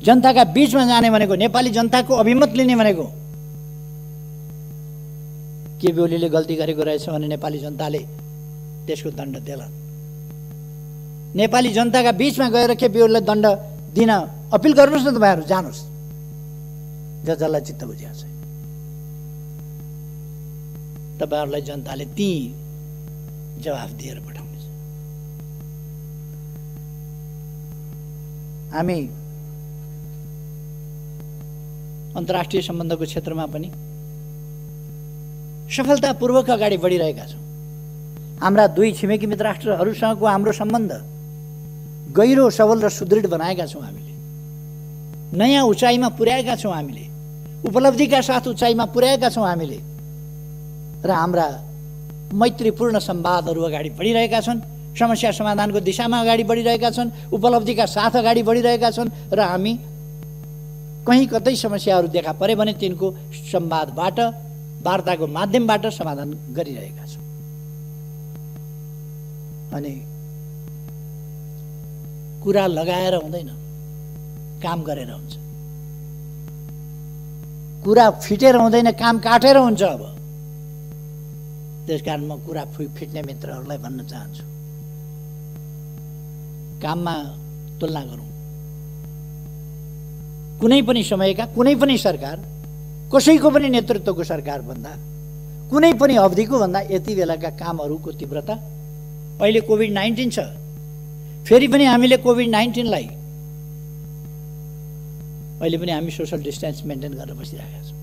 जनताका बीचमा जाने भनेको, नेपाली जनताको अभिमत लिने भनेको। केपी ओलीले गल्ती गरेको रहेछ भने नेपाली जनताले त्यसको दण्ड देलान्। नेपाली जनताका बीचमा गएर केपी ओलीलाई दण्ड दिन अपिल गर्नुहोस् न। तपाईँहरू जानुहोस्, जसलाई चित्त बुझिया छ। तपाईँहरूलाई जनताले ती जवाफ दिएर पठाउनेछ। हामी अन्तर्राष्ट्रिय सम्बन्धको क्षेत्रमा पनि सफलतापूर्वक अगाडि बढिरहेका छौँ। हाम्रा दुई छिमेकी मित्र राष्ट्रहरूसँगको हाम्रो सम्बन्ध गहिरो, सबल र सुदृढ बनाएका छौँ। हामीले नयाँ उचाइमा पुर्याएका छौँ। हामीले उपलब्धिका साथ उचाइमा पुर्याएका छौँ हामीले। र हाम्रा मैत्रीपूर्ण संवादहरू अगाडि बढिरहेका छन्। समस्या समाधानको दिशामा अगाडि बढिरहेका छन्। उपलब्धिका साथ अगाडि बढिरहेका छन्। र हामी कहीँ कतै समस्याहरू देखा परे भने तिनको संवादबाट, वार्ताको माध्यमबाट समाधान गरिरहेका छौँ। अनि कुरा लगाएर हुँदैन, काम गरेर हुन्छ। कुरा फिटेर हुँदैन, काम काटेर हुन्छ। अब त्यसकारण म कुरा फिट्ने मित्रहरूलाई भन्न चाहन्छु, काममा तुलना गरौँ। कुनै पनि समयका कुनै पनि सरकार, कसैको पनि नेतृत्वको सरकार भन्दा, कुनै पनि अवधिको भन्दा यति बेलाका कामहरूको तीव्रता। अहिले कोभिड-19 छ, फेरि पनि हामीले कोभिड-19लाई अहिले पनि हामी सोशल डिस्टेन्स मेन्टेन गरेर बसिरहेका छौँ।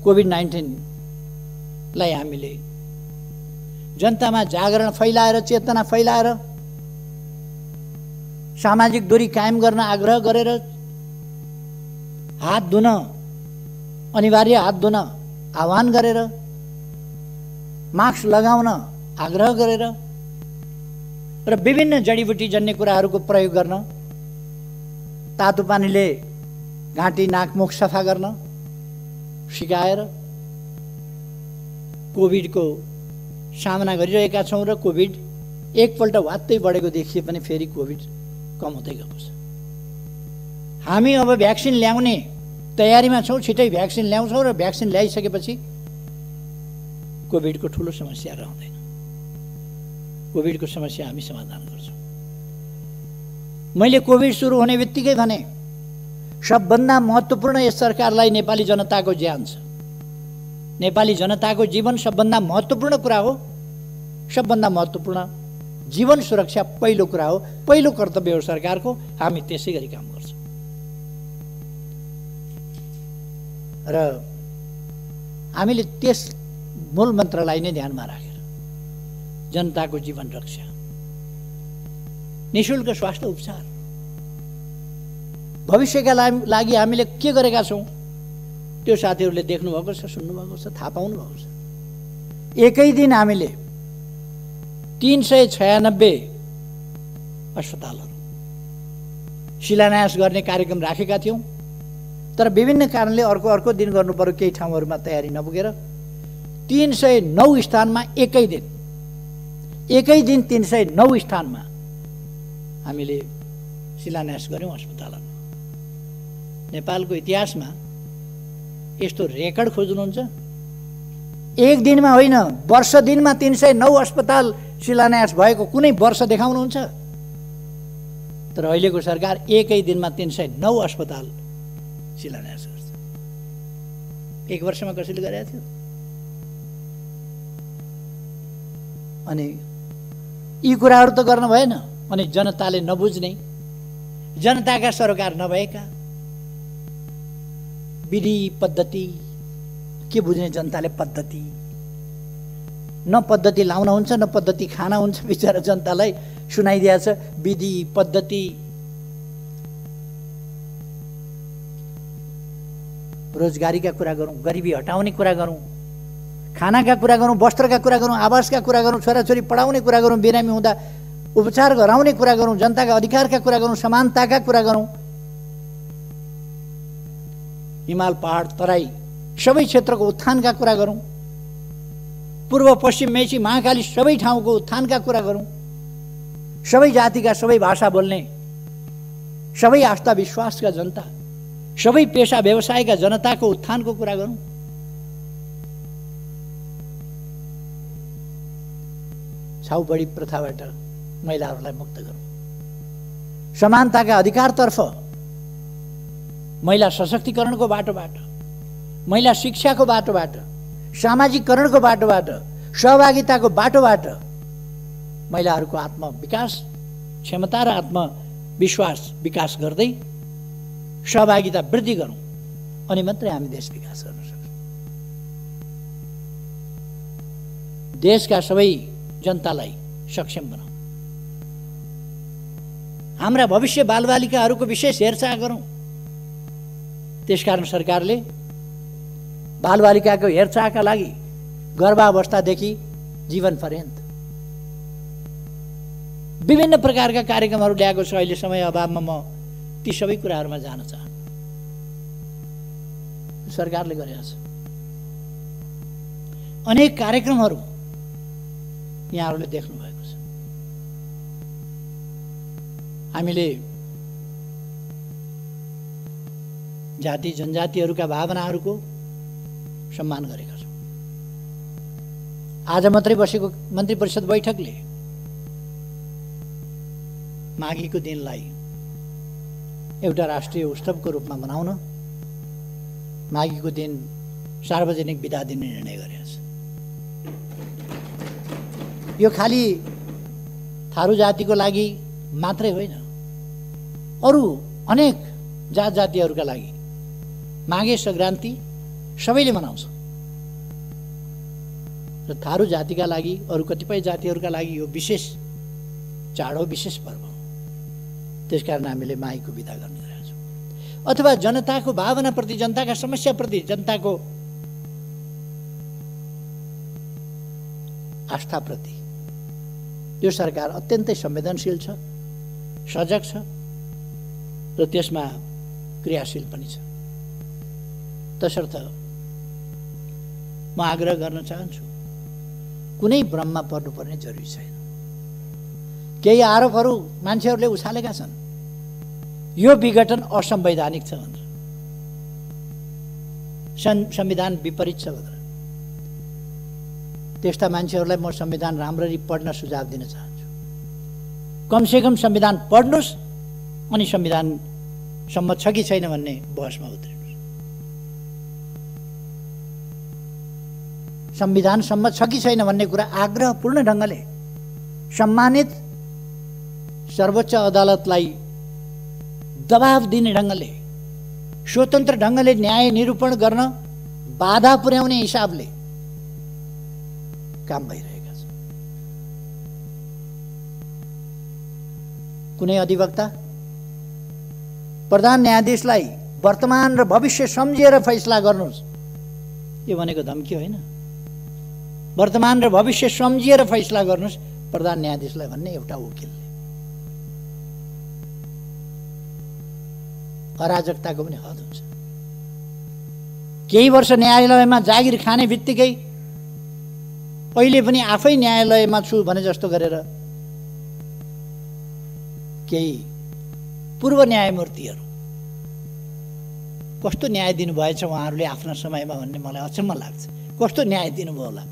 कोभिड-19लाई हामीले जनतामा जागरण फैलाएर, चेतना फैलाएर, सामाजिक दूरी कायम गर्न आग्रह गरेर, हात धुन अनिवार्य, हात धुन आह्वान गरेर, मास्क लगाउन आग्रह गरेर र विभिन्न जडीबुटी जन्य कुराहरूको प्रयोग गर्न, तातो पानीले घाँटी नाक मुख सफा गर्न सिकाएर कोभिडको सामना गरिरहेका छौँ। र कोभिड एकपल्ट वात्तै बढेको देखिए पनि फेरि कोभिड कम हुँदै गएको छ। हामी अब भ्याक्सिन ल्याउने तयारीमा छौँ। छिटै भ्याक्सिन ल्याउँछौँ र भ्याक्सिन ल्याइसकेपछि कोभिडको ठुलो समस्या रहँदैन। कोभिडको समस्या हामी समाधान गर्छौँ। मैले कोभिड सुरु हुने बित्तिकै भने सबभन्दा महत्त्वपूर्ण यस सरकारलाई नेपाली जनताको ज्यान छ। नेपाली जनताको जीवन सबभन्दा महत्त्वपूर्ण कुरा हो। सबभन्दा महत्त्वपूर्ण जीवन सुरक्षा पहिलो कुरा हो, पहिलो कर्तव्य हो सरकारको। हामी त्यसै गरी काम गर्छौँ। र हामीले त्यस मूल मन्त्रलाई नै ध्यानमा राखेर जनताको जीवन रक्षा, निःशुल्क स्वास्थ्य उपचार, भविष्यका लागि हामीले के गरेका छौँ त्यो साथीहरूले देख्नुभएको छ, सुन्नुभएको छ, थाहा पाउनुभएको छ। एकै दिन हामीले 396 अस्पतालहरू शिलान्यास गर्ने कार्यक्रम राखेका थियौँ। तर विभिन्न कारणले अर्को दिन गर्नु पर्यो, केही ठाउँहरूमा तयारी नपुगेर 309 स्थानमा एकै दिन 309 स्थानमा हामीले शिलान्यास गऱ्यौँ अस्पतालहरू। नेपालको इतिहासमा यस्तो रेकर्ड खोज्नुहुन्छ एक दिनमा होइन, वर्ष दिनमा 309 अस्पताल शिलान्यास भएको कुनै वर्ष देखाउनुहुन्छ? तर अहिलेको सरकार एकै दिनमा 309 अस्पताल शिलान्यास गर्छ। एक वर्षमा कसैले गरेको थियो? अनि यी कुराहरू त गर्न भएन। अनि जनताले नबुझ्ने, जनताका सरोकार नभएका विधि पद्धति के बुझ्ने जनताले? पद्धति न पद्धति लाउन हुन्छ न पद्धति खाना हुन्छ। बिचरा जनतालाई सुनाइदिएछ विधि पद्धति। रोजगारीका कुरा गरौँ, गरिबी हटाउने कुरा गरौँ, खानाका कुरा गरौँ, वस्त्रका कुरा गरौँ, आवासका कुरा गरौँ, छोराछोरी पढाउने कुरा गरौँ, बिरामी हुँदा उपचार गराउने कुरा गरौँ, जनताका अधिकारका कुरा गरौँ, समानताका कुरा गरौँ। हिमाल पहाड तराई सबै क्षेत्रको उत्थानका कुरा गरौँ, पूर्व पश्चिम मेची महाकाली सबै ठाउँको उत्थानका कुरा गरौँ, सबै जातिका सबै भाषा बोल्ने, सबै आस्था विश्वासका जनता, सबै पेशा व्यवसायका जनताको उत्थानको कुरा गरौँ। छाउबडी प्रथाबाट महिलाहरूलाई मुक्त गरौँ। समानताका अधिकारतर्फ, महिला सशक्तिकरणको बाटोबाट, महिला शिक्षाको बाटोबाट, सामाजिकरणको बाटोबाट, सहभागिताको बाटोबाट महिलाहरूको आत्मविकास, क्षमता र आत्मविश्वास विकास गर्दै सहभागिता वृद्धि गरौँ। अनि मात्रै हामी देश विकास गर्न सक्छौँ। देशका सबै जनतालाई सक्षम बनाऊ। हाम्रा भविष्य बालबालिकाहरूको विशेष हेरचाह गरौँ। त्यसकारण सरकारले बालबालिकाको हेरचाहका लागि गर्भावस्थादेखि जीवन पर्यन्त विभिन्न प्रकारका कार्यक्रमहरू ल्याएको छ। अहिले समय अभावमा म ती सबै कुराहरूमा जान चाहन्छु। सरकारले गरेको छ अनेक कार्यक्रमहरू यहाँहरूले देख्नु भएको छ। हामीले जाति जनजातिहरूका भावनाहरूको सम्मान गरेका छौँ। आज मात्रै बसेको मन्त्री परिषद बैठकले माघीको दिनलाई एउटा राष्ट्रिय उत्सवको रूपमा मनाउन, माघीको दिन सार्वजनिक बिदा दिने निर्णय गरेको छ। यो खाली थारू जातिको लागि मात्रै होइन, अरू अनेक जात जातिहरूका लागि माघे सङ्क्रान्ति सबैले मनाउँछ। र थारू जातिका लागि, अरू कतिपय जातिहरूका लागि यो विशेष चाड हो, विशेष पर्व हो। त्यसकारण हामीले माघीको बिदा गर्न गएका छौँ। अथवा जनताको भावनाप्रति, जनताका समस्याप्रति, जनताको आस्थाप्रति यो सरकार अत्यन्तै संवेदनशील छ, सजग छ र त्यसमा क्रियाशील पनि छ। तसर्थ म आग्रह गर्न चाहन्छु, कुनै भ्रममा पर्नुपर्ने जरुरी छैन। केही आरोपहरू मान्छेहरूले उछालेका छन्, यो विघटन असंवैधानिक छ भनेर, संविधान विपरीत छ भनेर। त्यस्ता मान्छेहरूलाई म संविधान राम्ररी पढ्न सुझाव दिन चाहन्छु। कमसेकम संविधान पढ्नुहोस् अनि संविधान सम्मत छ कि छैन भन्ने बहसमा उत्रिनुहोस्। संविधान सम्मत छ कि छैन भन्ने कुरा आग्रहपूर्ण ढङ्गले सम्मानित सर्वोच्च अदालतलाई दबाव दिने ढङ्गले, स्वतन्त्र ढङ्गले न्याय निरूपण गर्न बाधा पुर्याउने हिसाबले काम भइरहेका छ। कुनै अधिवक्ता प्रधान न्यायाधीशलाई वर्तमान र भविष्य सम्झिएर फैसला गर्नुहोस्, यो भनेको धम्की होइन। वर्तमान र भविष्य सम्झिएर फैसला गर्नुहोस् प्रधान न्यायाधीशलाई भन्ने एउटा वकिलले। अराजकताको पनि हद हुन्छ। केही वर्ष न्यायालयमा जागिर खाने बित्तिकै अहिले पनि आफै न्यायालयमा छु भने जस्तो गरेर केही पूर्व न्यायमूर्तिहरू कस्तो न्याय दिनुभएछ उहाँहरूले आफ्ना समयमा भन्ने मलाई अचम्म लाग्छ। कस्तो न्याय दिनुभयो होला?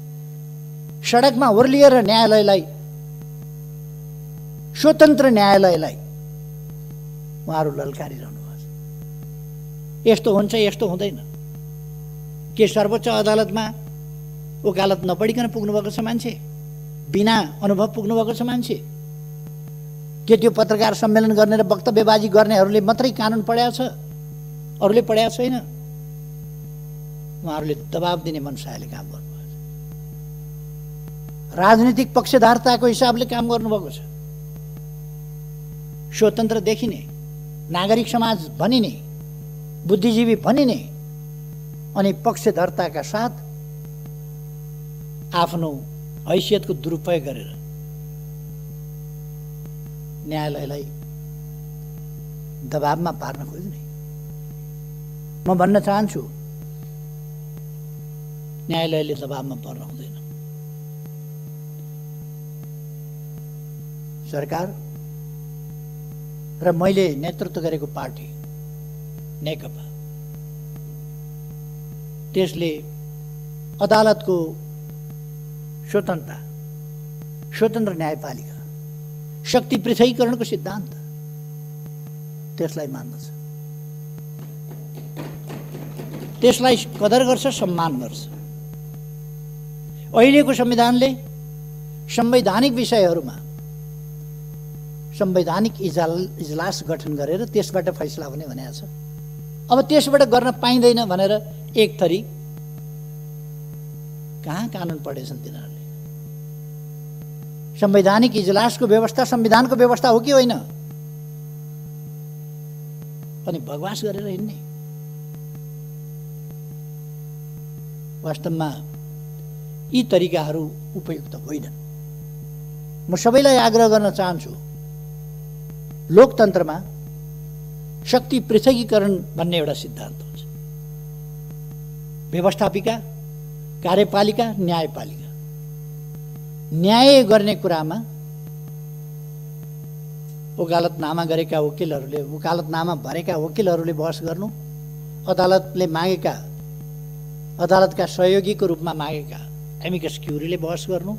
सडकमा ओर्लिएर न्यायालयलाई, स्वतन्त्र न्यायालयलाई उहाँहरू ललकारिरहनु भएको छ। यस्तो हुन्छ, यस्तो हुँदैन। के सर्वोच्च अदालतमा वकालत नपढिकन पुग्नुभएको छ मान्छे? बिना अनुभव पुग्नुभएको छ मान्छे? के त्यो पत्रकार सम्मेलन गर्ने र वक्तव्यबाजी गर्नेहरूले मात्रै कानुन पढाएको छ, अरूले पढाएको छैन? उहाँहरूले दबाब दिने मनसायले काम गर्नुभएको छ। राजनीतिक पक्षधारताको हिसाबले काम गर्नुभएको छ। स्वतन्त्र देखिने, नागरिक समाज भनिने, बुद्धिजीवी भनिने, अनि पक्षधर्ताका साथ आफ्नो हैसियतको दुरुपयोग गरेर न्यायालयलाई दबावमा पार्न खोज्ने। म भन्न चाहन्छु, न्यायालयले दबावमा पर्न हुँदैन। सरकार र मैले नेतृत्व गरेको पार्टी नेकपा, त्यसले अदालतको स्वतन्त्रता, स्वतन्त्र न्यायपालिका, शक्ति पृथकीकरणको सिद्धान्त त्यसलाई मान्दछ, त्यसलाई कदर गर्छ, सम्मान गर्छ। अहिलेको संविधानले संवैधानिक विषयहरूमा संवैधानिक इजलास गठन गरेर त्यसबाट फैसला हुने भनेको छ। अब त्यसबाट गर्न पाइँदैन भनेर एक थरी कहाँ कानुन पढेछन् तिनीहरूले? संवैधानिक इजलासको व्यवस्था संविधानको व्यवस्था हो कि होइन? अनि बकवास गरेर हिँड्ने। वास्तवमा यी तरिकाहरू उपयुक्त होइनन्। म सबैलाई आग्रह गर्न चाहन्छु, लोकतन्त्रमा शक्ति पृथकीकरण भन्ने एउटा सिद्धान्त हुन्छ। व्यवस्थापिका, कार्यपालिका, न्यायपालिका। न्याय गर्ने कुरामा वकालतनामा गरेका वकिलहरूले, वकालतनामा भरेका वकिलहरूले बहस गर्नु, अदालतले मागेका, अदालतका सहयोगीको रूपमा मागेका एमिकस क्युरीले बहस गर्नु,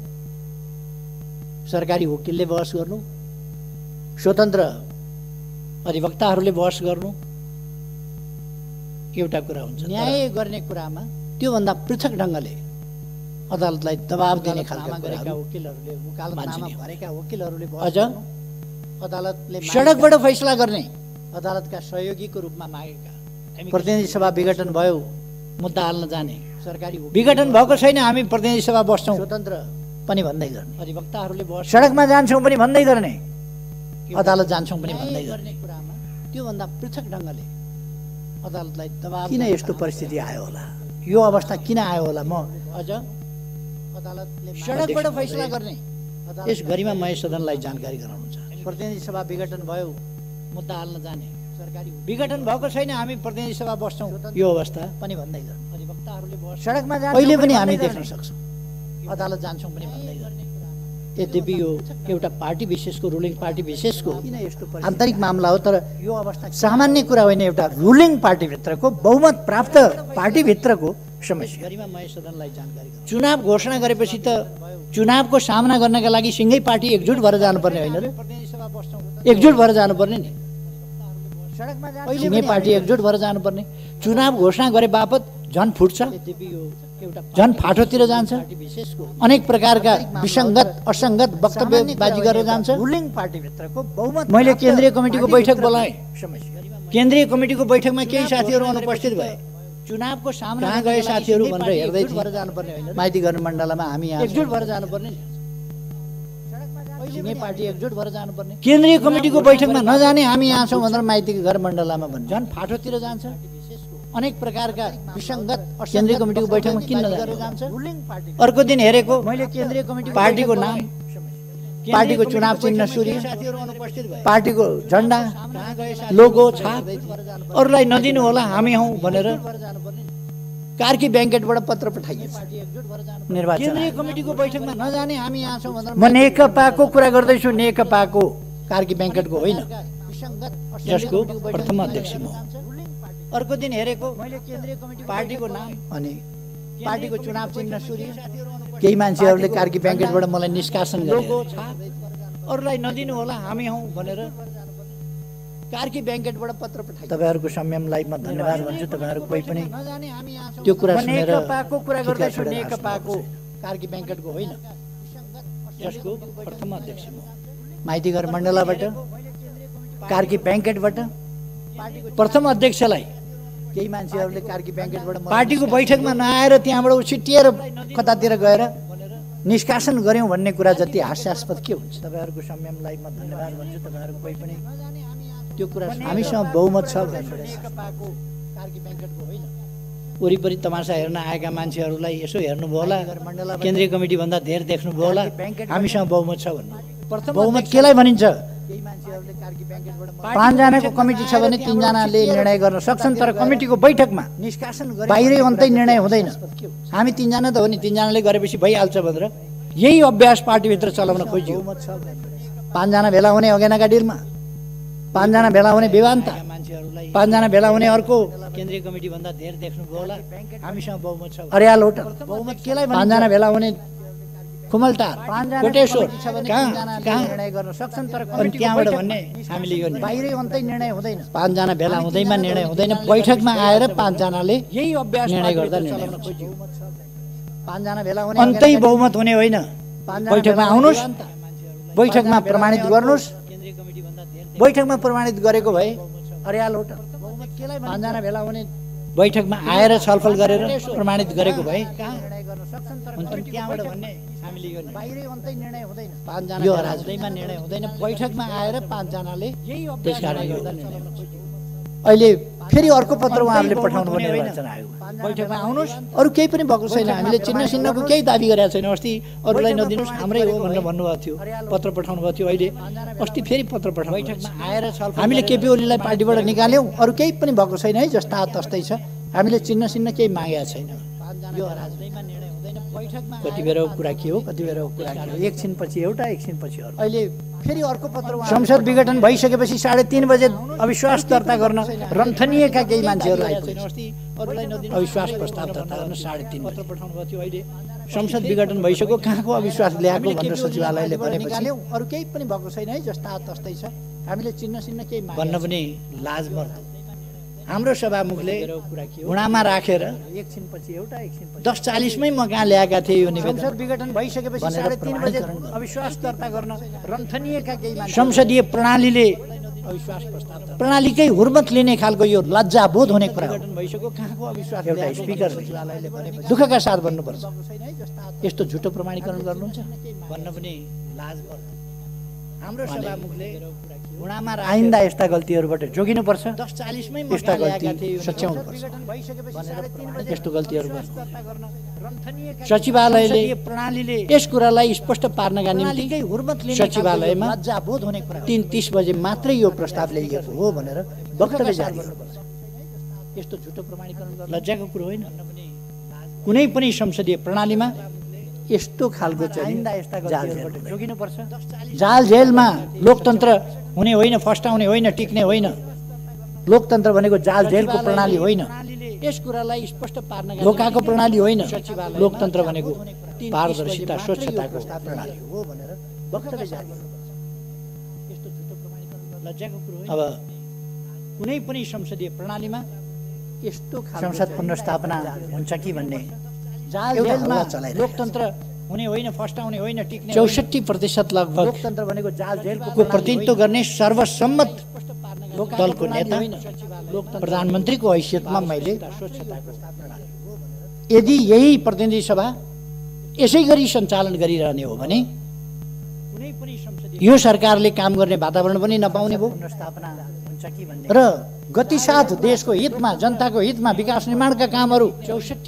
सरकारी वकिलले बहस गर्नु, स्वतन्त्र अधिवक्ताहरूले बहस गर्नु एउटा कुरा हुन्छ। न्याय गर्ने कुरामा त्योभन्दा पृथक ढङ्गले अदालतलाई दबाब दिने खालका गरेका वकिलहरूले, वकालतनामा भरेका वकिलहरूले अझ अदालतले सडकबाट फैसला गर्ने, अदालतका सहयोगीको रूपमा मागेका, प्रतिनिधि सभा विघटन भयो मुद्दा हाल्न जाने, सरकारी विघटन भएको छैन हामी प्रतिनिधि सभा बस्छौँ स्वतन्त्र पनि भन्दै गर्ने, अधिवक्ताहरूले बहस सडकमा जान्छौँ पनि भन्दै गर्ने, अदालत जान्छौँ पनि भन्दै गर्ने कुरामा त्योभन्दा पृथक ढङ्गले अदालतलाई दबाब। किन यस्तो परिस्थिति आयो होला? यो अवस्था किन आयो होला? म अझ अदालतले सडकबाट फैसला गर्ने, यस गरिमामय सदनलाई जानकारी गराउनु चाहन्छु। प्रतिनिधि सभा विघटन भयो मुद्दा हाल्न जाने, सरकारी विघटन भएको छैन हामी प्रतिनिधि सभा बस्छौँ यो अवस्था पनि भन्दै गर्ने, अधिवक्ताहरूले बहस सडकमा जान्छौँ अहिले पनि हामी देख्न सक्छौँ, अदालत जान्छौँ पनि भन्दै गर्ने। यद्यपि यो एउटा पार्टी विशेषको, रुलिङ पार्टी विशेषको आन्तरिक मामला हो, तर यो अवस्था सामान्य कुरा होइन। एउटा रुलिङ पार्टीभित्रको, बहुमत प्राप्त पार्टीभित्रको समस्या। गरिमामय सदनलाई जानकारी गराउनु। चुनाव घोषणा गरेपछि त चुनावको सामना गर्नका लागि सिंगै पार्टी एकजुट भएर जानुपर्ने होइन र? एकजुट भएर जानुपर्ने नि, सिंगै पार्टी एकजुट भएर जानुपर्ने। चुनाव घोषणा गरे बापत झन् फुट्छ, झन् फाटोतिर जान्छ, अनेक प्रकारका विसङ्गत असङ्गत वक्तव्यबाजी गरेर जान्छ। रुलिङ पार्टीभित्रको बहुमत। मैले केन्द्रीय कमिटीको बैठक बोलाएँ, केन्द्रीय कमिटीको बैठकमा केही साथीहरू अनुपस्थित भए। चुनावको सामना कहाँ गए साथीहरू भनेर हेर्दै भएर जानुपर्ने होइन? माइती घर मण्डलमा हामी यहाँ एकजुट भएर जानुपर्ने, सिंगै पार्टी एकजुट भएर जानुपर्ने। केन्द्रीय कमिटीको बैठकमा नजाने हामी यहाँ छौँ भनेर माइती घर मण्डलमा भन्ने झन् फाटोतिर जान्छ, अनेक प्रकारका विसङ्गत। केन्द्रीय कमिटीको बैठकमा किन जान्छ? अर्को दिन हेरेको मैले केन्द्रीय कमिटी पार्टीको नाम, पार्टीको चुनाव चिन्ह सूर्य, पार्टीको झन्डा, लोगो, छाप अरूलाई नदिनु होला हामी हौँ भनेर कार्की ब्याङ्केटबाट पत्र पठाइएछ निर्वाचन। केन्द्रीय कमिटीको बैठकमा नजाने हामी यहाँ छौँ भनेर। म नेकपाको कुरा गर्दैछु, नेकपाको, कार्की ब्याङ्केटको होइन, जसको प्रथम अध्यक्ष म। अर्को दिन हेरेको मैले केन्द्रीय कमिटी पार्टीको नाम अनि पार्टीको चुनाव चिन्ह सूर्य। केही मान्छेहरूले कार्की ब्याङ्केटबाट मलाई निष्कासन गरे, अरूलाई नदिनु होला हामी हौँ भनेर कार्की ब्याङ्केटबाट पत्र पठाए। तपाईँहरूको संयमलाई म धन्यवाद भन्छु। तपाईँहरू कोही पनि त्यो कुरा सुनेर नेकपाको कुरा गर्दैछु, नेकपाको कार्की ब्याङ्केटको होइन, जसको प्रथम अध्यक्ष म। माइतीघर मण्डलाबाट कार्की ब्याङ्केटबाट प्रथम अध्यक्षलाई केही मान्छेहरूले कार्की ब्याङ्केटबाट पार्टीको बैठकमा नआएर त्यहाँबाट उछिटिएर कतातिर गएर निष्कासन गर्यौँ भन्ने कुरा जति हास्यास्पद के हुन्छ। तपाईँहरूको संयमलाई म धन्यवाद भन्छु। तपाईँहरू कोही पनि त्यो कुरा हामीसँग बहुमत छ। वरिपरि तमासा हेर्न आएका मान्छेहरूलाई यसो हेर्नुभयो होला, केन्द्रीय कमिटी भन्दा धेर देख्नुभयो होला, हामीसँग बहुमत छ भन्नु। बहुमत केलाई भनिन्छ? 5 जनाको कमिटी छ भने 3 जनाले निर्णय गर्न सक्छन्, तर कमिटीको बैठकमा निष्कासन बाहिरै अन्तै निर्णय हुँदैन। हामी 3 जना त हो नि, 3 जनाले गरेपछि भइहाल्छ भनेर यही अभ्यास पार्टीभित्र चलाउन खोजियो। 5 जना भेला हुने अगेनाका डिलमा, 5 जना भेला हुने विवान्ता, 5 जना भेला हुने अर्को केन्द्रीय कमिटी भन्दा धेर देख्नुभयो होला, हामीसँग बहुमत छ। अर्याल होटल बहुमत केलाई 5 जना भेला हुने खुमलटार, कोटेश्वर कहाँ निर्णय गर्न सक्छन्, तर त्यहाँबाट भन्ने हामीले यो बाहिरै अन्तै निर्णय हुँदैन। 5 जना भेला हुँदैमा निर्णय हुँदैन, बैठकमा आएर 5 जनाले यही अभ्यास निर्णय गर्दा निर्णय हुन्छ। 5 जना भेला हुने अन्तै बहुमत हुने होइन। बैठकमा आउनुहोस्, बैठकमा प्रमाणित गर्नुहोस्। बैठकमा प्रमाणित गरेको भए अर्याल होटल 5 जना भेला हुने बैठकमा आएर छलफल गरेर प्रमाणित गरेको भए त्यहाँबाट भन्ने हामीले यो बाहिरै अन्तै निर्णय हुँदैन। 5 जना यो राजनीतिमा निर्णय हुँदैन, बैठकमा आएर 5 जनाले त्यसकारण यो अहिले फेरि अर्को पत्र उहाँहरूले पठाउनु पर्ने निर्वाचन आयोग बैठकमा आउनुहोस्। अरू केही पनि भएको छैन, हामीले चिन्ह चिन्हको केही दाबी गरेका छैन। अस्ति अरूलाई नदिनुहोस् हाम्रै हो भनेर भन्नुभएको थियो, पत्र पठाउनु भएको थियो। अहिले अस्ति फेरि पत्र पठाउनु बैठकमा आएर हामीले केपी ओलीलाई पार्टीबाट निकाल्यौँ, अरू केही पनि भएको छैन है, जस्ता तस्तै छ। हामीले चिन्ह चिन्ह केही मागेका छैन। यो राजनीतिमा निर्णय हुँदैन, बैठकमा कति बेरको कुरा के हो, कति बेरको कुरा के हो, एकछिनपछि एउटा एकछिनपछि अर्को। अहिले फेरि अर्को पत्र संसद विघटन भइसकेपछि 3:30 बजे अविश्वास दर्ता गर्न रन्थनिएका केही मान्छेहरू आइपुगे। अविश्वास प्रस्ताव दर्ता गर्न 3:30 पत्र पठाउनु भएको थियो। अहिले संसद विघटन भइसक्यो, कहाँको अविश्वास ल्याएको भनेर सचिवालयले भनेपछि अरू केही पनि भएको छैन है, जस्ता तस्तै छ। हामीले चिन्ह चिन्ह केही भन्न पनि लाज मर्दो। हाम्रो सभामुखले घुँडामा राखेर एकछिनपछि एउटा एकछिनपछि 10:40मै म कहाँ ल्याएका थिएँ यो निवेदन। संसद विघटन भइसकेपछि 3:30 बजे अविश्वास दर्ता गर्न रन्थनिएका केही मान्छे संसदीय प्रणालीले अविश्वास प्रस्ताव प्रणालीकै हुर्मत लिने खालको यो लज्जाबोध हुने कुरा भइसक्यो। कहाँको अविश्वास एउटा स्पिकरले दुःखका साथ भन्नुपर्छ। यस्तो झुटो प्रमाणीकरण गर्नुहुन्छ भन्न पनि लाज पर्छ। हाम्रो सभामुखले घुँडामा आइन्दा यस्ता गल्तीहरूबाट जोगिनुपर्छ। 10:40मै यस्ता गल्ती सच्याउनुपर्छ। यस्तो गल्तीहरू सचिवालयले प्रणालीले यस कुरालाई स्पष्ट पार्नका निम्ति सचिवालयमा 3:30 बजे मात्रै यो प्रस्ताव ल्याइएको हो भनेर वक्तव्य जारी गर्नुपर्छ। यस्तो झुटो प्रमाणीकरण गर्न लज्जाको कुरो होइन। कुनै पनि संसदीय प्रणालीमा यस्तो खालको जोगिनुपर्छ। जाल जेलमा लोकतन्त्र हुने होइन, फस्टाउने होइन, टिक्ने होइन। लोकतन्त्र भनेको जाल जेलको प्रणाली होइन। यस कुरालाई स्पष्ट पार्न धोकाको प्रणाली होइन। लोकतन्त्र भनेको पारदर्शिता स्वच्छताको प्रणाली हो भनेर वक्तव्य जारी गर्नुपर्छ। यस्तो झुटो प्रमाणीकरण लज्जाको कुरो होइन। अब कुनै पनि संसदीय प्रणालीमा यस्तो संसद पुनर्स्थापना हुन्छ कि भन्ने जाल जेलमा लोकतन्त्र हुने होइन, फस्टाउने होइन, टिक्ने 64% लगभग लोकतन्त्र भनेको जाल जेलको प्रतिनिधित्व गर्ने सर्वसम्मत दलको नेता प्रधानमन्त्रीको हैसियतमा मैले यदि यही प्रतिनिधि सभा यसै गरी सञ्चालन गरिरहने हो भने यो सरकारले काम गर्ने वातावरण पनि नपाउने भयो र गतिसाथ देशको हितमा, जनताको हितमा विकास निर्माणका कामहरू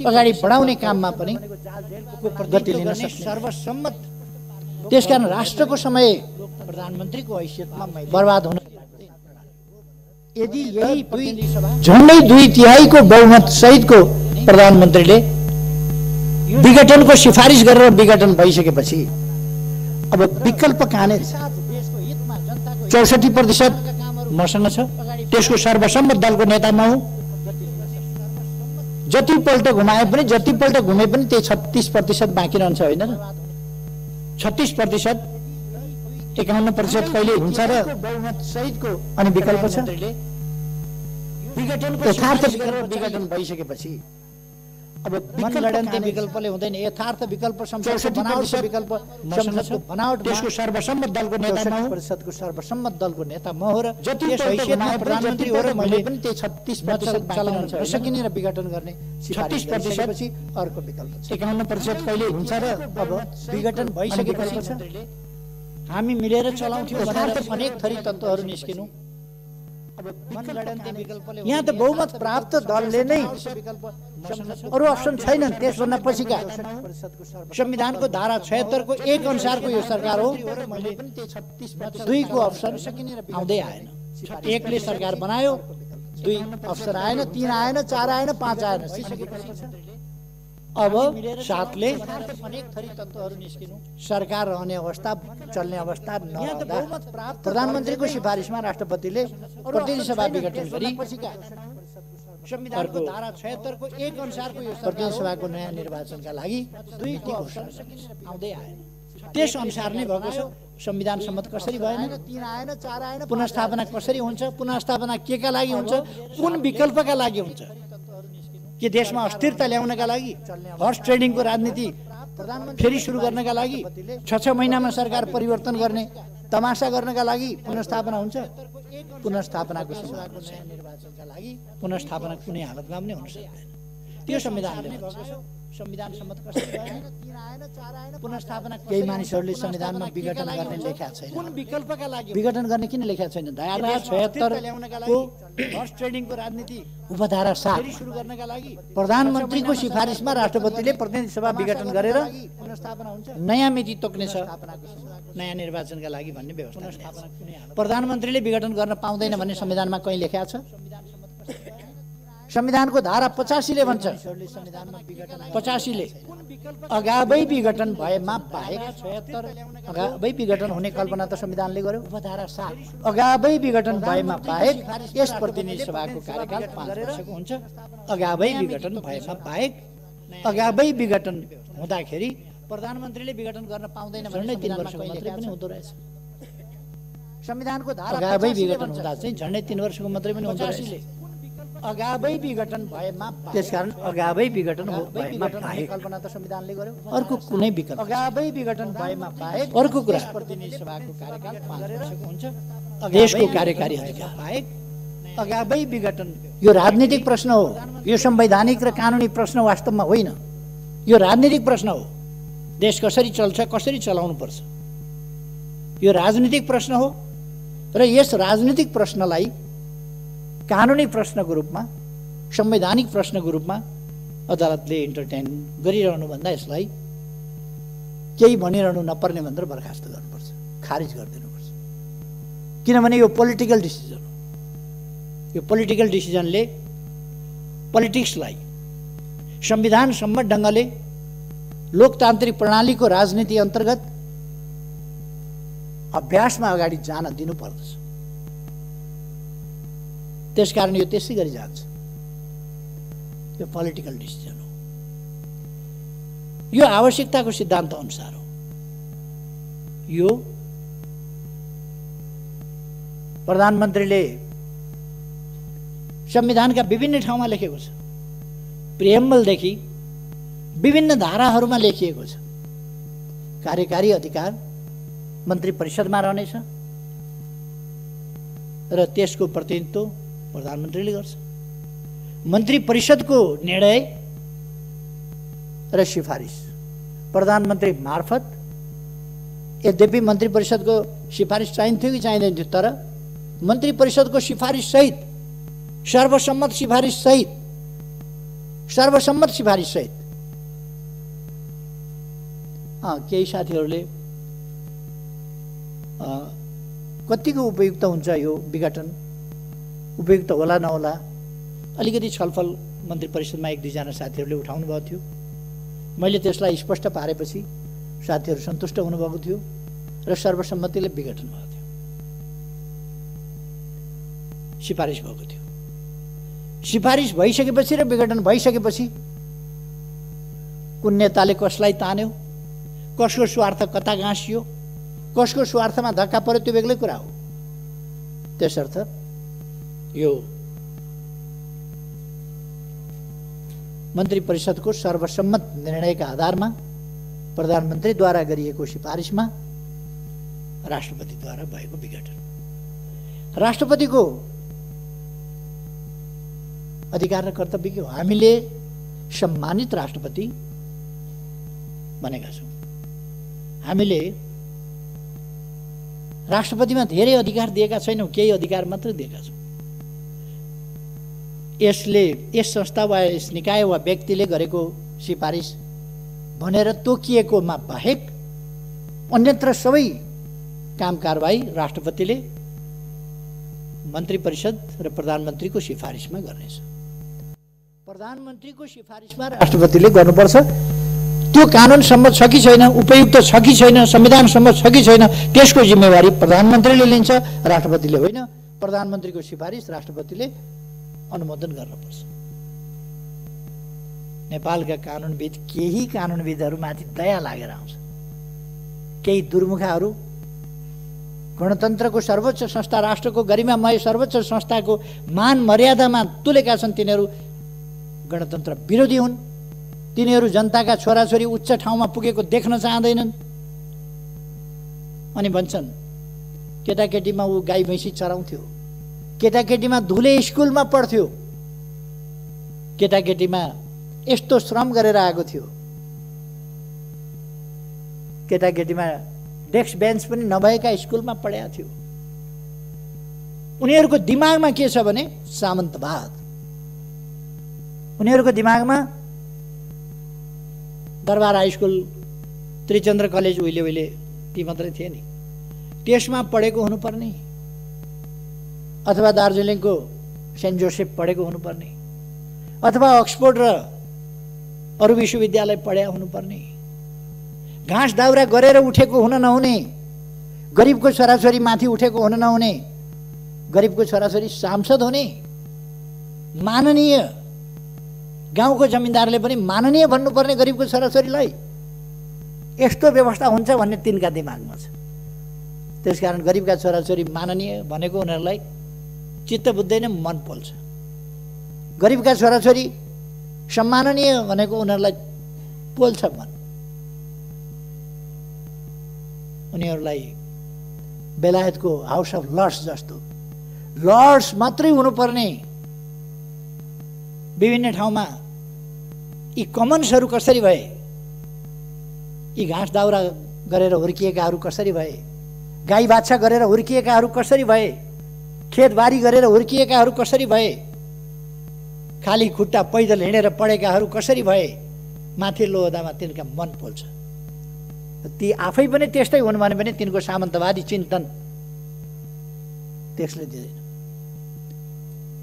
अगाडि बढाउने काममा पनि गति लिन सक्ने सर्वसम्मत। त्यसकारण राष्ट्रको समय प्रधानमन्त्रीको हैसियतमा बर्बाद हुन यदि यही झन्डै 2/3 बहुमत सहितको प्रधानमन्त्रीले विघटनको सिफारिस गरेर विघटन भइसकेपछि अब विकल्प कहाँने 64% मसँग छ, त्यसको सर्वसम्मत दलको नेता म हुँ। जतिपल्ट घुमाए पनि जतिपल्ट घुमे पनि त्यही 36% बाँकी रहन्छ होइन र 36% 51% कहिले हुन्छ र बहुमत सहितको अनि विकल्प छ यथार्थ विघटन भइसकेपछि अब मनगढन्ती विकल्पले हुँदैन यथार्थ विकल्प बनावटको विकल्प बनावट देशको सर्वसम्मत दलको नेता म परिषदको सर्वसम्मत दलको नेता म हो र जति हैसियतमा प्रधानमन्त्री हो र मैले पनि त्यही 36% चलाउन सकिने र विघटन गर्ने 36% पछि अर्को विकल्प छ 51% कहिले हुन्छ र अब विघटन भइसकेपछि हामी मिलेर चलाउँथ्यौँ यथार्थ अनेक थरी तत्त्वहरू निस्किनु यहाँ त बहुमत प्राप्त दलले नै अरू अप्सन छैनन् त्यसभन्दा पछिका संविधानको धारा 76 को 1 अनुसारको यो सरकार हो 2 को अप्सन आउँदै आएन 1 ले सरकार बनायो 2 अप्सन आएन 3 आएन 4 आएन 5 आएन अब 7 ले अनेक थरी तत्त्वहरू निस्किनु सरकार रहने अवस्था चल्ने अवस्था नरहँदा प्रधानमन्त्रीको सिफारिसमा राष्ट्रपतिले प्रतिनिधि सभा विघटन गरी संविधानको धारा 76 को 1 अनुसारको यो प्रतिनिधि सभाको नयाँ निर्वाचनका लागि 2 को अप्सन आउँदै आएन त्यस अनुसार नै भएको छ संविधान सम्मत कसरी भएन 3 आएन 4 आएन पुनर्स्थापना कसरी हुन्छ पुनर्स्थापना केका लागि हुन्छ कुन विकल्पका लागि हुन्छ के देशमा अस्थिरता ल्याउनका लागि हर्स ट्रेडिङको राजनीति फेरि सुरु गर्नका लागि 6 महिनामा सरकार परिवर्तन गर्ने तमासा गर्नका लागि पुनर्स्थापना हुन्छ पुनर्स्थापनाको निर्वाचनका लागि पुनर्स्थापना कुनै हालतमा पनि हुन सक्दैन त्यो संविधानले संविधान सम्मत कसरी भएन 3 आएन 4 आएन पुनर्स्थापना केही मानिसहरूले संविधानमा विघटन गर्ने लेखेका छैन कुन विकल्पका लागि विघटन गर्ने किन लेखेका छैन धारा 76 को हर्स ट्रेडिङको राजनीति उपधारा 7 सुरु गर्नका लागि प्रधानमन्त्रीको सिफारिसमा राष्ट्रपतिले प्रतिनिधि सभा विघटन गरेर पुनर्स्थापना हुन्छ नयाँ मिति तोक्नेछ नयाँ निर्वाचनका लागि भन्ने व्यवस्था प्रधानमन्त्रीले विघटन गर्न पाउँदैन भन्ने संविधानमा कहीँ लेखेको छ संविधानको धारा 85 ले भन्छ 85 ले अगावै विघटन भएमा बाहेक 76 अगावै विघटन हुने कल्पना त संविधानले गर्यो उपधारा 7 अगावै विघटन भएमा बाहेक यस प्रतिनिधि सभाको कार्यकाल 5 वर्षको हुन्छ अगावै विघटन भएमा बाहेक अगावै विघटन हुँदाखेरि प्रधानमन्त्रीले विघटन गर्न पाउँदैन भन्ने 3 वर्षको मात्रै पनि हुँदो रहेछ संविधानको धारा अगावै विघटन हुँदा चाहिँ झन्डै 3 वर्षको मात्रै पनि हुँदो रहेछ अगावै विघटन भएमा त्यसकारण अगावै विघटन भएमा बाहेक कल्पना त संविधानले गर्यो अर्को कुनै विकल्प अगावै विघटन भएमा बाहेक अर्को कुरा प्रतिनिधि सभाको कार्यकाल 5 वर्षको हुन्छ देशको कार्यकारी अधिकार बाहेक अगावै विघटन यो राजनीतिक प्रश्न हो यो संवैधानिक र कानुनी प्रश्न वास्तवमा होइन यो राजनीतिक प्रश्न हो देश कसरी चल्छ कसरी चलाउनु पर्छ यो राजनीतिक प्रश्न हो र यस राजनीतिक प्रश्नलाई कानुनी प्रश्नको रूपमा संवैधानिक प्रश्नको रूपमा अदालतले इन्टरटेन गरिरहनु भन्दा यसलाई केही भनिरहनु नपर्ने भनेर बर्खास्त गर्नुपर्छ खारिज गरिदिनुपर्छ किनभने यो पोलिटिकल डिसिजन हो यो पोलिटिकल डिसिजनले पोलिटिक्सलाई संविधान सम्मत ढङ्गले लोकतान्त्रिक प्रणालीको राजनीति अन्तर्गत अभ्यासमा अगाडि जान दिनुपर्दछ त्यसकारण यो त्यसै गरी जान्छ यो पोलिटिकल डिसिजन हो यो आवश्यकताको सिद्धान्त अनुसार हो यो प्रधानमन्त्रीले संविधानका विभिन्न ठाउँमा लेखेको छ प्रिएम्बलदेखि विभिन्न धाराहरूमा लेखिएको छ कार्यकारी अधिकार मन्त्री परिषदमा रहनेछ र त्यसको प्रतिनिधित्व प्रधानमन्त्रीले गर्छ मन्त्री परिषदको निर्णय र सिफारिस प्रधानमन्त्री मार्फत यद्यपि मन्त्री परिषदको सिफारिस चाहिन्थ्यो कि चाहिँदैन थियो तर मन्त्री परिषदको सिफारिस सहित सर्वसम्मत सिफारिस सहित केही साथीहरूले कतिको उपयुक्त हुन्छ यो विघटन उपयुक्त होला नहोला अलिकति छलफल मन्त्री परिषदमा 1-2 जना साथीहरूले उठाउनु भएको थियो मैले त्यसलाई स्पष्ट पारेपछि साथीहरू सन्तुष्ट हुनुभएको थियो र सर्वसम्मतिले विघटन भएको थियो, सिफारिस भएको थियो। सिफारिस भइसकेपछि र विघटन भइसकेपछि कुन नेताले कसलाई तान्यो, कसको स्वार्थ कता गाँसियो, कसको स्वार्थमा धक्का पर्यो, त्यो बेग्लै कुरा हो। त्यसर्थ यो मन्त्री परिषदको सर्वसम्मत निर्णयका आधारमा प्रधानमन्त्रीद्वारा गरिएको सिफारिसमा राष्ट्रपतिद्वारा भएको विघटन, राष्ट्रपतिको अधिकार र कर्तव्य के हो? हामीले सम्मानित राष्ट्रपति बनेका छौँ। हामीले राष्ट्रपतिमा धेरै अधिकार दिएका छैनौँ, केही अधिकार मात्र दिएका छौँ। यस संस्था वा यस निकाय वा व्यक्तिले गरेको सिफारिस भनेर तोकिएकोमा बाहेक अन्यत्र सबै काम कारबाही राष्ट्रपतिले मन्त्री परिषद र प्रधानमन्त्रीको सिफारिसमा गर्नेछ। प्रधानमन्त्रीको सिफारिसमा राष्ट्रपतिले गर्नुपर्छ। त्यो कानुन सम्मत छ कि छैन, उपयुक्त छ कि छैन, संविधान सम्मत छ कि छैन, त्यसको जिम्मेवारी प्रधानमन्त्रीले लिन्छ, राष्ट्रपतिले होइन। प्रधानमन्त्रीको सिफारिस राष्ट्रपतिले अनुमोदन गर्नुपर्छ। नेपालका कानुनविद, केही कानुनविदहरूमाथि दया लागेर आउँछ। केही दुर्मुखाहरू गणतन्त्रको सर्वोच्च संस्था, राष्ट्रको गरिमामय सर्वोच्च संस्थाको मान मर्यादामा तुलेका छन्। तिनीहरू गणतन्त्र विरोधी हुन्। तिनीहरू जनताका छोराछोरी उच्च ठाउँमा पुगेको देख्न चाहँदैनन्। अनि भन्छन् केटाकेटीमा ऊ गाई भैँसी चराउँथ्यो, केटाकेटीमा धुले स्कुलमा पढ्थ्यो, केटाकेटीमा यस्तो श्रम गरेर आएको थियो, केटाकेटीमा डेस्क बेन्च पनि नभएका स्कुलमा पढेका थियो। उनीहरूको दिमागमा के छ भने सामन्तवाद। उनीहरूको दिमागमा दरबार हाई स्कुल, त्रिचन्द्र कलेज उहिले ती मात्रै थिए नि, त्यसमा पढेको हुनुपर्ने, अथवा दार्जिलिङको सेन्ट जोसेफ पढेको हुनुपर्ने, अथवा अक्सफोर्ड र अरू विश्वविद्यालय पढेका हुनुपर्ने। घाँस दाउरा गरेर उठेको हुन नहुने, गरिबको छोराछोरी माथि उठेको हुन नहुने, गरिबको छोराछोरी सांसद हुने, माननीय, गाउँको जमिनदारले पनि माननीय भन्नुपर्ने गरिबको छोराछोरीलाई। यस्तो व्यवस्था हुन्छ भन्ने तिनका दिमागमा छ। त्यसकारण गरिबका छोराछोरी माननीय भनेको उनीहरूलाई चित्त बुझ्दैन, मन पोल्छ। गरिबका छोराछोरी सम्माननीय भनेको उनीहरूलाई पोल्छ मन। उनीहरूलाई बेलायतको हाउस अफ लर्ड्स जस्तो लर्ड्स मात्रै हुनुपर्ने विभिन्न ठाउँमा यी कमन्सहरू कसरी भए, यी घाँस दाउरा गरेर हुर्किएकाहरू कसरी भए, गाई बाछा गरेर हुर्किएकाहरू कसरी भए, खेतबारी गरेर हुर्किएकाहरू कसरी भए, खाली खुट्टा पैदल हिँडेर पढेकाहरू कसरी भए, माथिल्लो ओहदामा तिनका मन पोल्छ। ती आफै पनि त्यस्तै हुन् भने पनि तिनको सामन्तवादी चिन्तन त्यसले दिँदैन।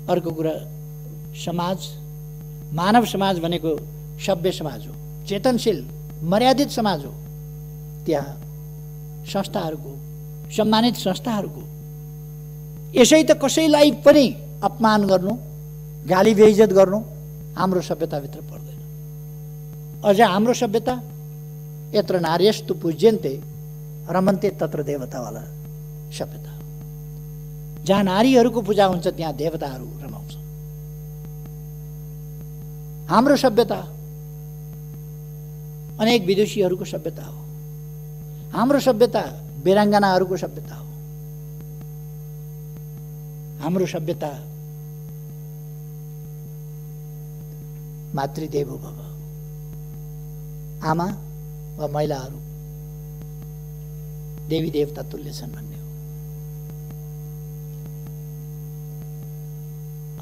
अर्को कुरा, समाज, मानव समाज भनेको सभ्य समाज हो, चेतनशील मर्यादित समाज हो। त्यहाँ संस्थाहरूको, सम्मानित संस्थाहरूको यसै त कसैलाई पनि अपमान गर्नु, गाली बेइज्जत गर्नु हाम्रो सभ्यताभित्र पर्दैन। अझ हाम्रो सभ्यता यत्र नार्यस्तु पूज्यन्ते रमन्ते तत्र देवतावाला सभ्यता हो। जहाँ नारीहरूको पूजा हुन्छ त्यहाँ देवताहरू रमाउँछ। हाम्रो सभ्यता अनेक विदुषीहरूको सभ्यता हो। हाम्रो सभ्यता वीराङ्गनाहरूको सभ्यता हो। हाम्रो सभ्यता मातृदेवो भव, आमा वा महिलाहरू देवी देवता तुल्य छन् भन्ने हो।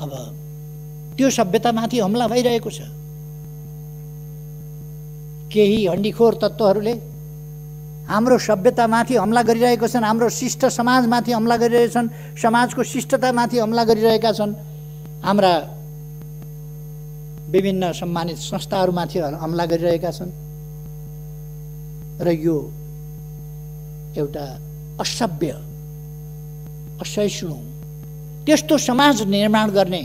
अब त्यो सभ्यतामाथि हमला भइरहेको छ। केही हण्डीखोर तत्त्वहरूले हाम्रो सभ्यतामाथि हमला गरिरहेका छन्, हाम्रो शिष्ट समाजमाथि हमला गरिरहेछन्, समाजको शिष्टतामाथि हमला गरिरहेका छन्, हाम्रा विभिन्न सम्मानित संस्थाहरूमाथि हमला गरिरहेका छन्। र यो एउटा असभ्य, असहिष्णु, त्यस्तो समाज निर्माण गर्ने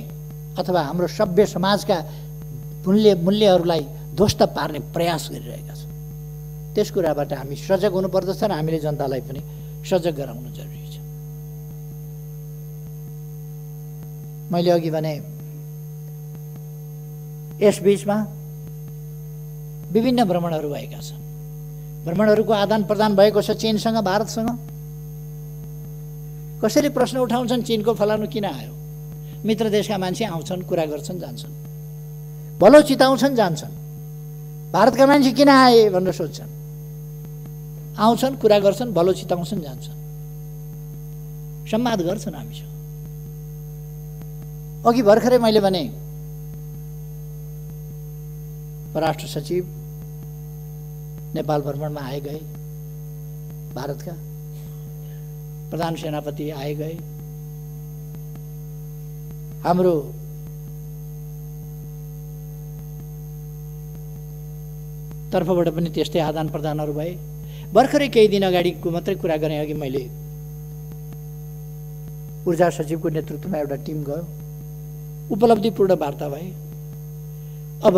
अथवा हाम्रो सभ्य समाजका मूल्यहरूलाई ध्वस्त पार्ने प्रयास गरिरहेका छन्। त्यस कुराबाट हामी सजग हुनुपर्दछ र हामीले जनतालाई पनि सजग गराउनु जरुरी छ। मैले अघि भने यस बीचमा विभिन्न भ्रमणहरू भएका छन्। भ्रमणहरूको आदान प्रदान भएको छ चीनसँग, भारतसँग। कसैले प्रश्न उठाउँछन् चीनको फलानु किन आयो? मित्र देशका मान्छे आउँछन्, कुरा गर्छन्, जान्छन्, भलो चिताउँछन्, जान्छन्। भारतका मान्छे किन आए भनेर सोध्छन्, आउँछन्, कुरा गर्छन्, भलो चिताउँछन्, जान्छन्, सम्वाद गर्छन् हामीसँग। अघि भर्खरै मैले भने परराष्ट्र सचिव नेपाल भ्रमणमा आए गए, भारतका प्रधान सेनापति आए गए, हाम्रो तर्फबाट पनि त्यस्तै आदान प्रदानहरू भए। भर्खरै केही दिन अगाडिको मात्रै कुरा गरेँ। अघि मैले ऊर्जा सचिवको नेतृत्वमा एउटा टिम गयो, उपलब्धिपूर्ण वार्ता भए। अब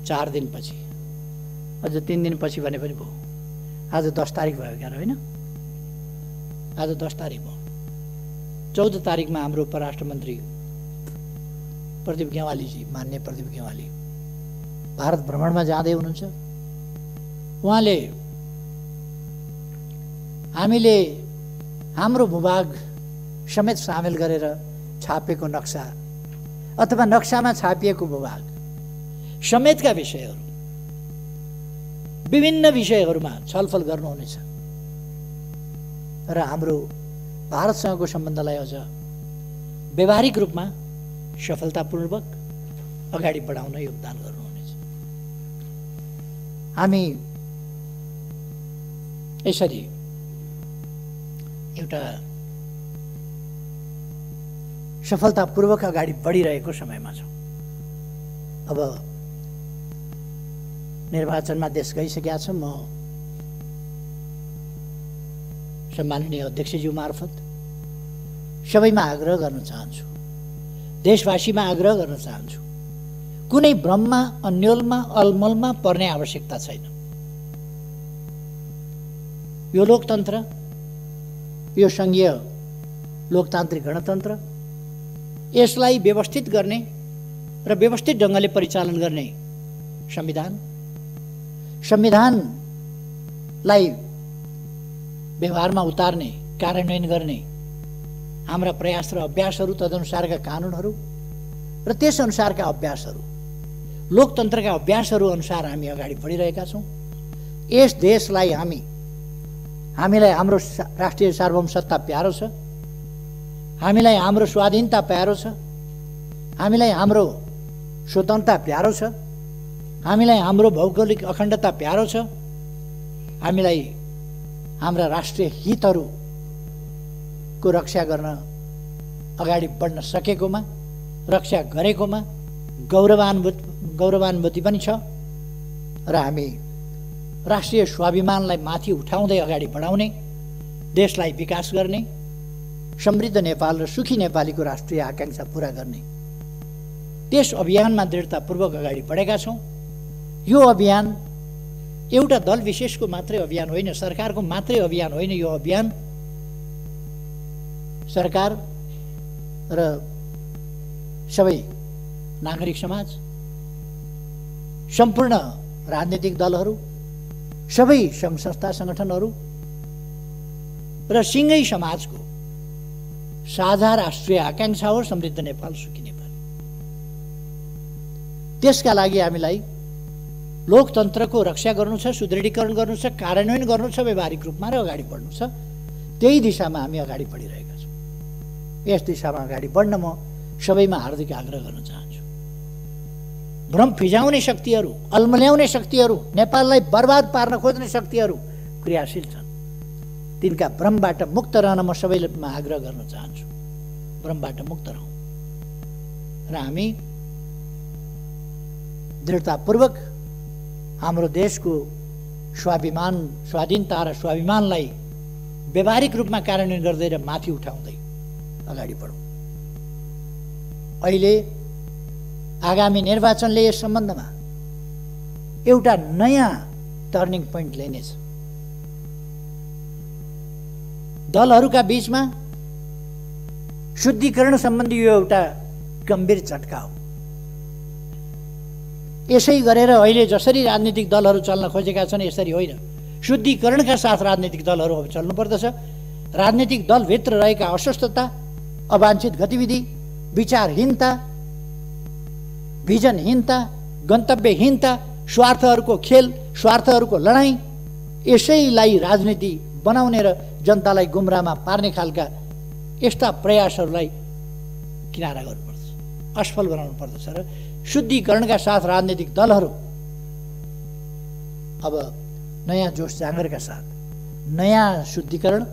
4 दिनपछि, अझ 3 दिनपछि भने पनि भयो। आज 10 तारिक भयो क्या होइन? आज 10 तारिक भयो। 14 तारिकमा हाम्रो परराष्ट्र मन्त्री प्रदीप गेवालीजी, मान्य प्रदीप गेवाली भारत भ्रमणमा जाँदै हुनुहुन्छ। उहाँले हामीले हाम्रो भूभाग समेत सामेल गरेर छापेको नक्सा अथवा नक्सामा छापिएको भूभाग समेतका विषयहरू, विभिन्न विषयहरूमा छलफल गर्नुहुनेछ र हाम्रो भारतसँगको सम्बन्धलाई अझ व्यवहारिक रूपमा सफलतापूर्वक अगाडि बढाउन योगदान गर्नुहुनेछ। हामी यसरी एउटा सफलतापूर्वक अगाडि बढिरहेको समयमा छौँ। अब निर्वाचनमा देश गइसकेका छ। म सम्माननीय अध्यक्षज्यू मार्फत सबैमा आग्रह गर्न चाहन्छु, देशवासीमा आग्रह गर्न चाहन्छु, कुनै भ्रममा, अन्योलमा, अलमलमा पर्ने आवश्यकता छैन। यो लोकतन्त्र, यो संघीय लोकतान्त्रिक गणतन्त्र, यसलाई व्यवस्थित गर्ने र व्यवस्थित ढङ्गले परिचालन गर्ने संविधानलाई व्यवहारमा उतार्ने, कार्यान्वयन गर्ने हाम्रा प्रयास र अभ्यासहरू, तदनुसारका कानुनहरू र त्यस अनुसारका अभ्यासहरू, लोकतन्त्रका अभ्यासहरू अनुसार हामी अगाडि बढिरहेका छौँ। यस देशलाई हामीलाई हाम्रो राष्ट्रिय सार्वभौमसत्ता प्यारो छ, हामीलाई हाम्रो स्वाधीनता प्यारो छ, हामीलाई हाम्रो स्वतन्त्रता प्यारो छ, हामीलाई हाम्रो भौगोलिक अखण्डता प्यारो छ, हामीलाई हाम्रा राष्ट्रिय हितहरूको रक्षा गर्न अगाडि बढ्न सकेकोमा, रक्षा गरेकोमा गौरवान्वित पनि छ र हामी राष्ट्रिय स्वाभिमानलाई माथि उठाउँदै अगाडि बढाउने, देशलाई विकास गर्ने, समृद्ध नेपाल र सुखी नेपालीको राष्ट्रिय आकांक्षा पूरा गर्ने त्यस अभियानमा दृढतापूर्वक अगाडि बढेका छौँ। यो अभियान एउटा दल विशेषको मात्रै अभियान होइन, सरकारको मात्रै अभियान होइन। यो अभियान सरकार र सबै नागरिक समाज, सम्पूर्ण राजनीतिक दलहरू, सबै सङ्घ संस्था सङ्गठनहरू र सिङ्गै समाजको साझा राष्ट्रिय आकांक्षा हो समृद्ध नेपाल, सुखी नेपाल। त्यसका लागि हामीलाई लोकतन्त्रको रक्षा गर्नु छ, सुदृढीकरण गर्नु छ, कार्यान्वयन गर्नु छ, व्यवहारिक रूपमा र अगाडि बढ्नु छ। त्यही दिशामा हामी अगाडि बढिरहेका छौँ। यस दिशामा अगाडि बढ्न म सबैमा हार्दिक आग्रह गर्न चाहन्छु। भ्रम फिजाउने शक्तिहरू, अल्मल्याउने शक्तिहरू, नेपाललाई बर्बाद पार्न खोज्ने शक्तिहरू क्रियाशील छन्। तिनका भ्रमबाट मुक्त रहन म सबैमा आग्रह गर्न चाहन्छु। भ्रमबाट मुक्त रहौँ र हामी दृढतापूर्वक हाम्रो देशको स्वाभिमान, स्वाधीनता र स्वाभिमानलाई व्यावहारिक रूपमा कार्यान्वयन गर्दै र माथि उठाउँदै अगाडि बढौँ। अहिले आगामी निर्वाचनले यस सम्बन्धमा एउटा नयाँ टर्निङ पोइन्ट ल्याइनेछ। दलहरूका बीचमा शुद्धिकरण सम्बन्धी यो एउटा गम्भीर झट्का हो। यसै गरेर अहिले जसरी राजनीतिक दलहरू चल्न खोजेका छन् यसरी होइन, शुद्धिकरणका साथ राजनीतिक दलहरू अब चल्नुपर्दछ। राजनीतिक दलभित्र रहेका अस्वस्थता, अवाञ्छित गतिविधि, विचारहीनता, भिजनहीनता, गन्तव्यहीनता, स्वार्थहरूको खेल, स्वार्थहरूको लडाईँ, यसैलाई राजनीति बनाउने र जनतालाई गुमराहमा पार्ने खालका यस्ता प्रयासहरूलाई किनारा गर्नुपर्छ, असफल बनाउनु पर्दछ। र शुद्धिकरणका साथ राजनीतिक दलहरू अब नयाँ जोस जाँगरका साथ नयाँ शुद्धिकरण,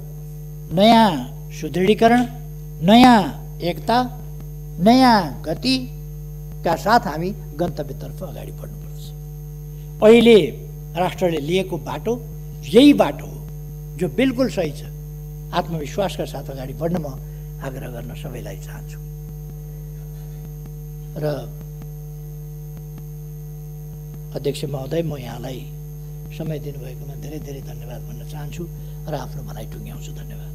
नयाँ सुदृढीकरण, नयाँ एकता, नयाँ गतिका साथ हामी गन्तव्यतर्फ अगाडि बढ्नुपर्छ। अहिले राष्ट्रले लिएको बाटो यही बाटो हो जो बिल्कुल सही छ। आत्मविश्वासका साथ अगाडि बढ्न म आग्रह गर्न सबैलाई चाहन्छु। र अध्यक्ष महोदय, म यहाँलाई समय दिनुभएकोमा धेरै धेरै धन्यवाद भन्न चाहन्छु र आफ्नो भनाइ टुङ्ग्याउँछु। धन्यवाद।